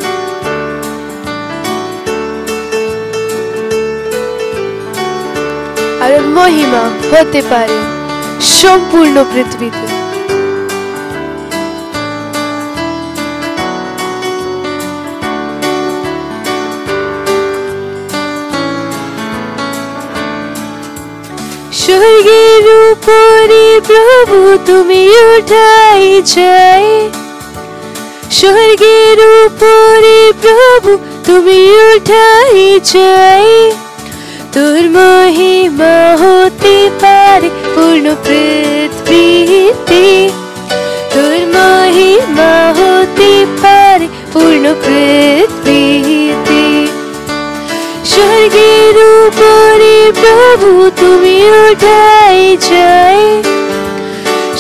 আর মহিমা হতে পারে সম্পূর্ণ পৃথিবীতে। স্বর্গের উপরে প্রভু তুমি উঠাই চাই, স্বর্গের উপরে প্রভু তুমি উঠাই চাই। তোর মহিমা হতে পারে পূর্ণ পৃথিবীতে, তোর মহিমা হতে পারে পূর্ণ পৃথিবীতে। স্বর্গের উপরে প্রভু তুমি উঠাই চাই,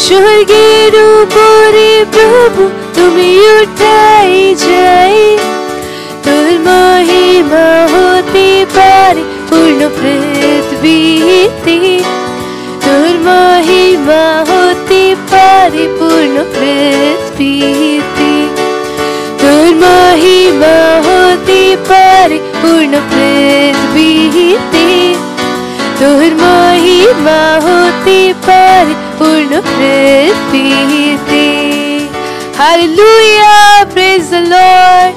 স্বর্গের উপরে প্রভু তুমি উঠাই চাই। তোর মহিমা হতে পারে পূর্ণ পৃথিবীতে, তোর মহিমা হতে পারে পূর্ণ পৃথিবীতে, তোর মহিমা হতে পারে পূর্ণ পৃথিবীতে, তোর মহিমা হতে পারে পূর্ণ পৃথিবীতে। Hallelujah, praise the lord.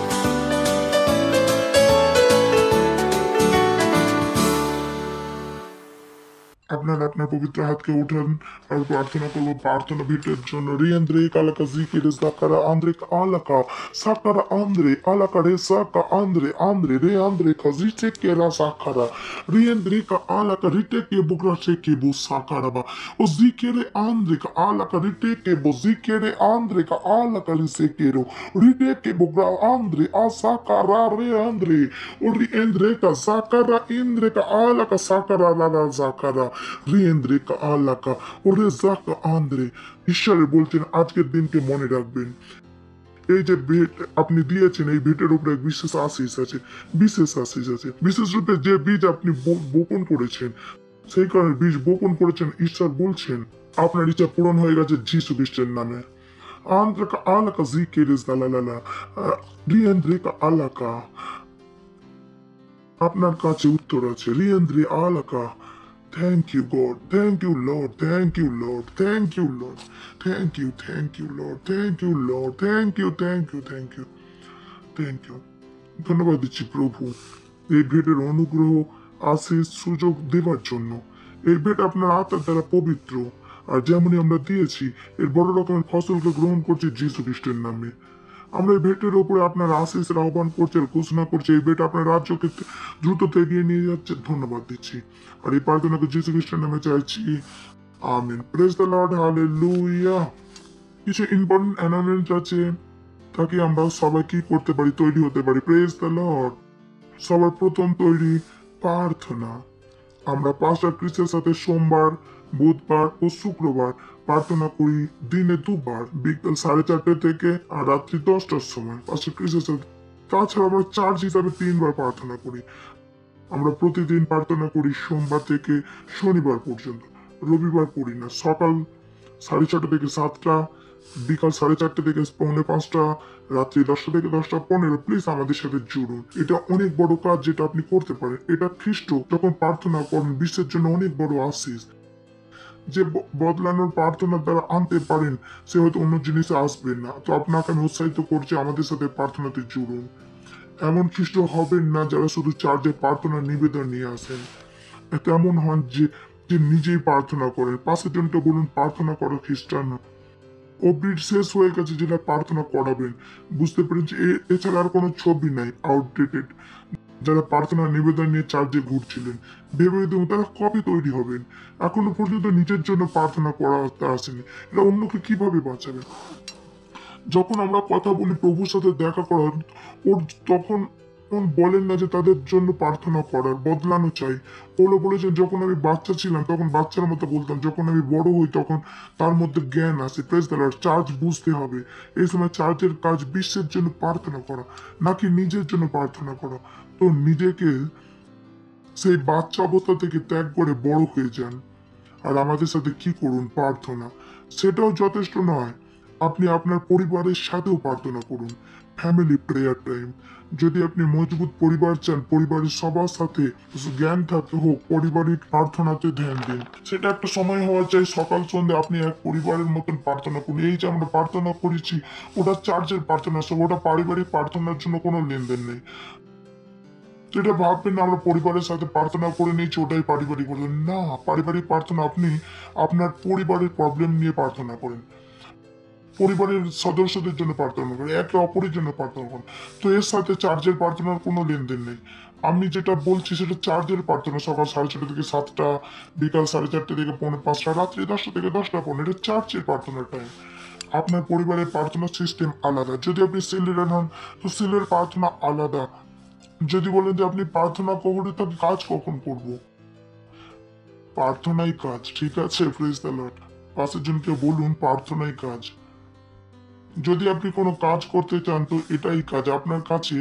আপনারা আপনার পবিত্র হাতকে উঠান আর প্রার্থনা করবো প্রার্থনা ভিটের জন্য। রিয়েন্দ্রে কালাকা জিকির সাকারা আন্দ্রে আলাকা সাকারা আন্দ্রে আলাকা রে সাকা আন্দ্রে রে আন্দ্রে কাজিতে কেরা সাকারা রিয়েন্দ্রে কা আলাকা রিতে কে বুকরা সে কে বু সাকারা বা ও জিকেরে আন্দ্রে কা আলাকা রিতে কে বু জিকেরে আন্দ্রে কা আলাকা রিসে কেরো রিতে কে বুকরা আন্দ্রে আ সাকারা রে আন্দ্রে ও রিয়েন্দ্রে কা সাকারা ইন্দ্রে কা আলাকা সাকারা লালা সাকারা রিয়েন্দ্রে কা আলাকা ওরে জাকা আন্দ্রে। ঈশ্বরের বলছেন আজকের দিনকে মনে রাখবেন। এই যে ভেট আপনি দিয়েছেন, এই ভেটের উপরে বিশেষ আশীষ আছে, বিশেষ রূপে যে বীজ আপনি বপন করেছেন, সেই কারণে বীজ বপন করেছেন। ঈশ্বর বলছেন আপনার ইচ্ছা পূরণ হয়ে গেছে যিশু খ্রিস্টের নামে। আন্দ্রাকা আলাকা জিকিরিস দালালালা রিয়েন্দ্রিকা আলাকা, আপনার কাছে উত্তর আছে। রিয়েন্দ্রি আলাকা। Thank you God, thank you lord, thank you lord, thank you lord, thank you, thank you lord, thank you lord, thank you, thank you, thank you, thank you. ধন্যবাদ দিচ্ছি প্রভু এই ভেটের অনুগ্রহ, আশিস, সুযোগ দেওয়ার জন্য। এই ভেট আপনার আত্মার দ্বারা পবিত্র, আর যেমনই আমরা দিয়েছি এর বড় রকমের ফসলকে গ্রহণ করছি যিশু খ্রিস্টের নামে। আমরা এই ভেটের উপরে আপনার আশিসের আহ্বান করছি আর ঘোষণা করছি এই ভেট আপনার রাজ্যকে দ্রুত এগিয়ে নিয়ে যাচ্ছে। ধন্যবাদ দিচ্ছি আর এই প্রার্থনাকে যিশু খ্রিস্টের নামে চাইছি, amen. Praise the lord, hallelujah. কিছু ইম্পর্টেন্ট অ্যানাউন্সমেন্ট আছে, তাকে আমরা সবাই কি করতে পারি, তৈরি হতে পারি। Praise the lord. সবার প্রথম তৈরি প্রার্থনা। আমরা পাস্টার ক্রিসের সাথে সোমবার, বুধবার ও শুক্রবার প্রার্থনা করি দিনে দুবার, বিকাল 4:30 থেকে আর রাত্রি 10টার সময় পাস্টার ক্রিসের সাথে। তাছাড়া আমরা চার্চ হিসাবে 3বার প্রার্থনা করি। আমরা প্রতিদিন প্রার্থনা করি সোমবার থেকে শনিবার পর্যন্ত, রবিবার করি না। সকাল 6:30 থেকে 7টা, বিকাল 4:30 থেকে 4:45, রাত্রি 10টা থেকে 10টা 15। প্লিজ আমাদের সাথে জুড়ুন। এটা অনেক বড় কাজ যেটা আপনি করতে পারেন। এটা খ্রিস্ট যখন প্রার্থনা করেন বিশ্বের জন্য অনেক বড় আশীষ। যে বদলানোর প্রার্থনার দ্বারা আনতে পারেন সে হয়তো অন্য জিনিসে আসবেন না। তো আপনাকে আমি উৎসাহিত করছি আমাদের সাথে প্রার্থনাতে জুড়ুন। এমন খ্রিস্ট হবেন না যারা শুধু চার্চে প্রার্থনার নিবেদন নিয়ে আসেন। তেমন হন যে নিজেই প্রার্থনা করেন। 5 জনকে বলুন প্রার্থনা করো খ্রিস্টান। কোভিড শেষ হয়ে গেছে, যেটা প্রার্থনা করাবেন। বুঝতে পেরেছি এছাড়া আর কোনো ছবি নাই, আউটডেটেড। যারা প্রার্থনা নিবেদন নিয়ে চার্চে ঘুরছিলেন ভেবে দেবো তারা কবে তৈরি হবেন। এখনো পর্যন্ত নিজের জন্য প্রার্থনা করা আসেনি, এটা অন্যকে কিভাবে বাঁচাবে। যখন আমরা কথা বলি প্রভুর সাথে দেখা করার, তখন বলেন না যে তাদের জন্য প্রার্থনা করার, বদলানো চাই। বলেছেন যখন আমি বাচ্চা ছিলাম তখন বাচ্চার মতো বলতাম, যখন আমি বড় হই তখন তার মধ্যে জ্ঞান আসে। Praise the Lord. চার্চ বুঝতে হবে এই সময় চার্চের কাজ বিশ্বের জন্য প্রার্থনা করা, নাকি নিজের জন্য প্রার্থনা করা। তো নিজেকে সেই বাচ্চা অবস্থা থেকে ত্যাগ করে বড় হয়ে যান। আর আমাদের সাথে কি করুন, প্রার্থনা। সেটাও যথেষ্ট নয়, আপনি আপনার পরিবারের সাথেও প্রার্থনা করুন। Family prayer time. যদি আপনি মজবুত পরিবার চান, পরিবারের সবার সাথে জ্ঞান থাকতে হোক, পারিবারিক প্রার্থনাতে ধ্যান দিন। সেটা একটা সময় হওয়া চাই সকাল সন্ধ্যে আপনি এক পরিবারের মতন প্রার্থনা করুন। এই যে আমরা প্রার্থনা করেছি ওটা চার্চের প্রার্থনা, ওটা পারিবারিক প্রার্থনার জন্য কোনো লেনদেন নেই। এটা ভাববেন না আমরা পরিবারের সাথে প্রার্থনা করে নিয়েছি ওটাই পারিবারিক প্রার্থনা। না, পারিবারিক প্রার্থনা আপনি আপনার পরিবারের প্রবলেম নিয়ে প্রার্থনা করেন, পরিবারের সদস্যদের জন্য প্রার্থনা করেন, একে অপরের জন্য প্রার্থনা করেন। তো এর সাথে চার্চের প্রার্থনার কোনো লেনদেন নেই। আমি যেটা বলছি সেটা চার্চের প্রার্থনা, সকাল 6:30 থেকে 7টা, বিকাল 4:30 থেকে 5:45, রাত্রি 10টা থেকে 10টা 15। এটা চার্চের প্রার্থনার টাইম। আপনার পরিবারের প্রার্থনা সিস্টেম আলাদা। যদি আপনি সিলের হন তো সিলের প্রার্থনা আলাদা। যদি বলেন যে আপনি প্রার্থনা কখন, তাহলে কাজ কখন করব? প্রার্থনাই কাজ, ঠিক আছে? Praise the Lord. 5 জনকে বলুন প্রার্থনাই কাজ। যদি আপনি কোনো কাজ করতে চান তো এটাই কাজ। আপনার কাছে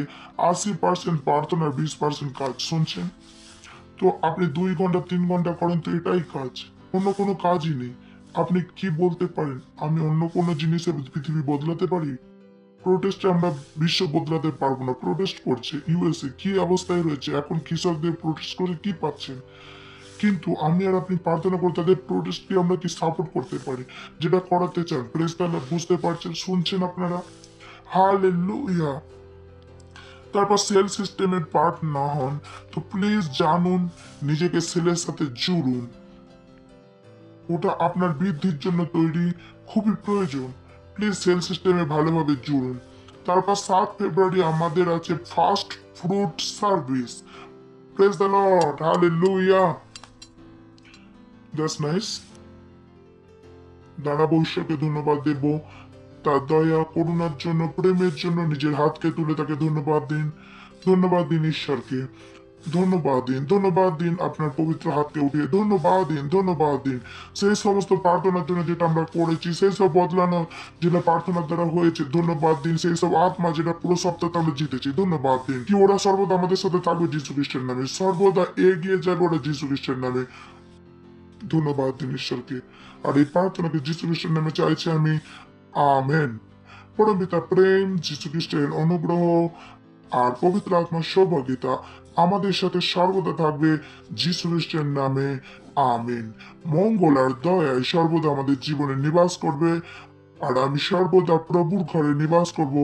80% প্রার্থনা, 20% কাজ। শুনছেন তো? আপনি 2 ঘন্টা 3 ঘন্টা করেন তো এটাই কাজ, অন্য কোনো কাজই নেই। আপনি কি বলতে পারেন আমি অন্য কোনো জিনিসে পৃথিবী বদলাতে পারি? প্রোটেস্টে আমরা বিশ্ব বদলাতে পারবো না। প্রোটেস্ট করছে ইউএসএ, কি অবস্থায় রয়েছে এখন, কৃষকদের প্রোটেস্ট করে কি পাচ্ছেন। কিন্তু আমি আর আপনি প্রার্থনা করে তাদের প্রোটেস্টকে আমরা কি সাপোর্ট করতে পারি, যেটা করাতে চান। Praise the lord. বুঝতে পারছেন? শুনছেন আপনারা? হালেলুয়া। তারপর সেল সিস্টেমের পার্ট না হন তো প্লিজ জানুন, নিজেকে সেলের সাথে জুড়ুন। ওটা আপনার বৃদ্ধির জন্য তৈরি, খুবই প্রয়োজন। প্লিজ সেল সিস্টেমে ভালোভাবে জুড়ুন। তারপর 7 ফেব্রুয়ারি আমাদের আছে first fruit service. Praise the lord. Hallelujah. That's nice. দাঁড়াবো, ঈশ্বরকে ধন্যবাদ দেব তার দয়া করুণার জন্য, প্রেমের জন্য। নিজের হাতকে তুলে তাকে ধন্যবাদ দিন। ধন্যবাদ দিন ঈশ্বরকে। ধন্যবাদ দিন, ধন্যবাদ দিন। আপনার পবিত্র হাতকে উঠিয়ে ধন্যবাদ দিন, ধন্যবাদ দিন সেই সমস্ত প্রার্থনার জন্য যেটা আমরা করেছি, সেই সব বদলানো যেটা প্রার্থনার দ্বারা হয়েছে। ধন্যবাদ দিন সেই সব আত্মা যেটা পুরো সপ্তাহে আমরা জিতেছি। ধন্যবাদ দিন কি ওরা সর্বদা আমাদের সাথে থাকবে যিশু খ্রিস্টের নামে, সর্বদা এগিয়ে যাবে ওরা যিশু খ্রিস্টের নামে। ধন্যবাদ দিন ঈশ্বরকে। আর এই প্রার্থনাকে যীশু খ্রিস্টের নামে চাইছি আমি, আমেন। পরমপিতা প্রেম, যীশু খ্রিস্টের অনুগ্রহ আর পবিত্র আত্মার সৌভাগ্যতা আমাদের সাথে সর্বদা থাকবে যীশু খ্রিস্টের নামে, আমেন। মঙ্গল আর দয়ায় সর্বদা আমাদের জীবনে নিবাস করবে, আর আমি সর্বদা প্রভুর ঘরে নিবাস করব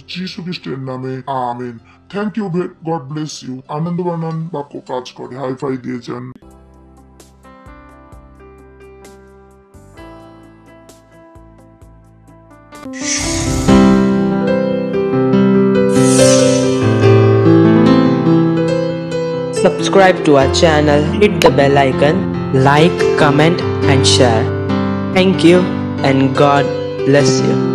যীশু খ্রিস্টের নামে, amen. Thank you, God bless you. আনন্দ বানান বাক্য কাজ করে, হাই ফাই দিয়ে যান। Subscribe to our channel, hit the bell icon, like, comment and share. Thank you and God bless you.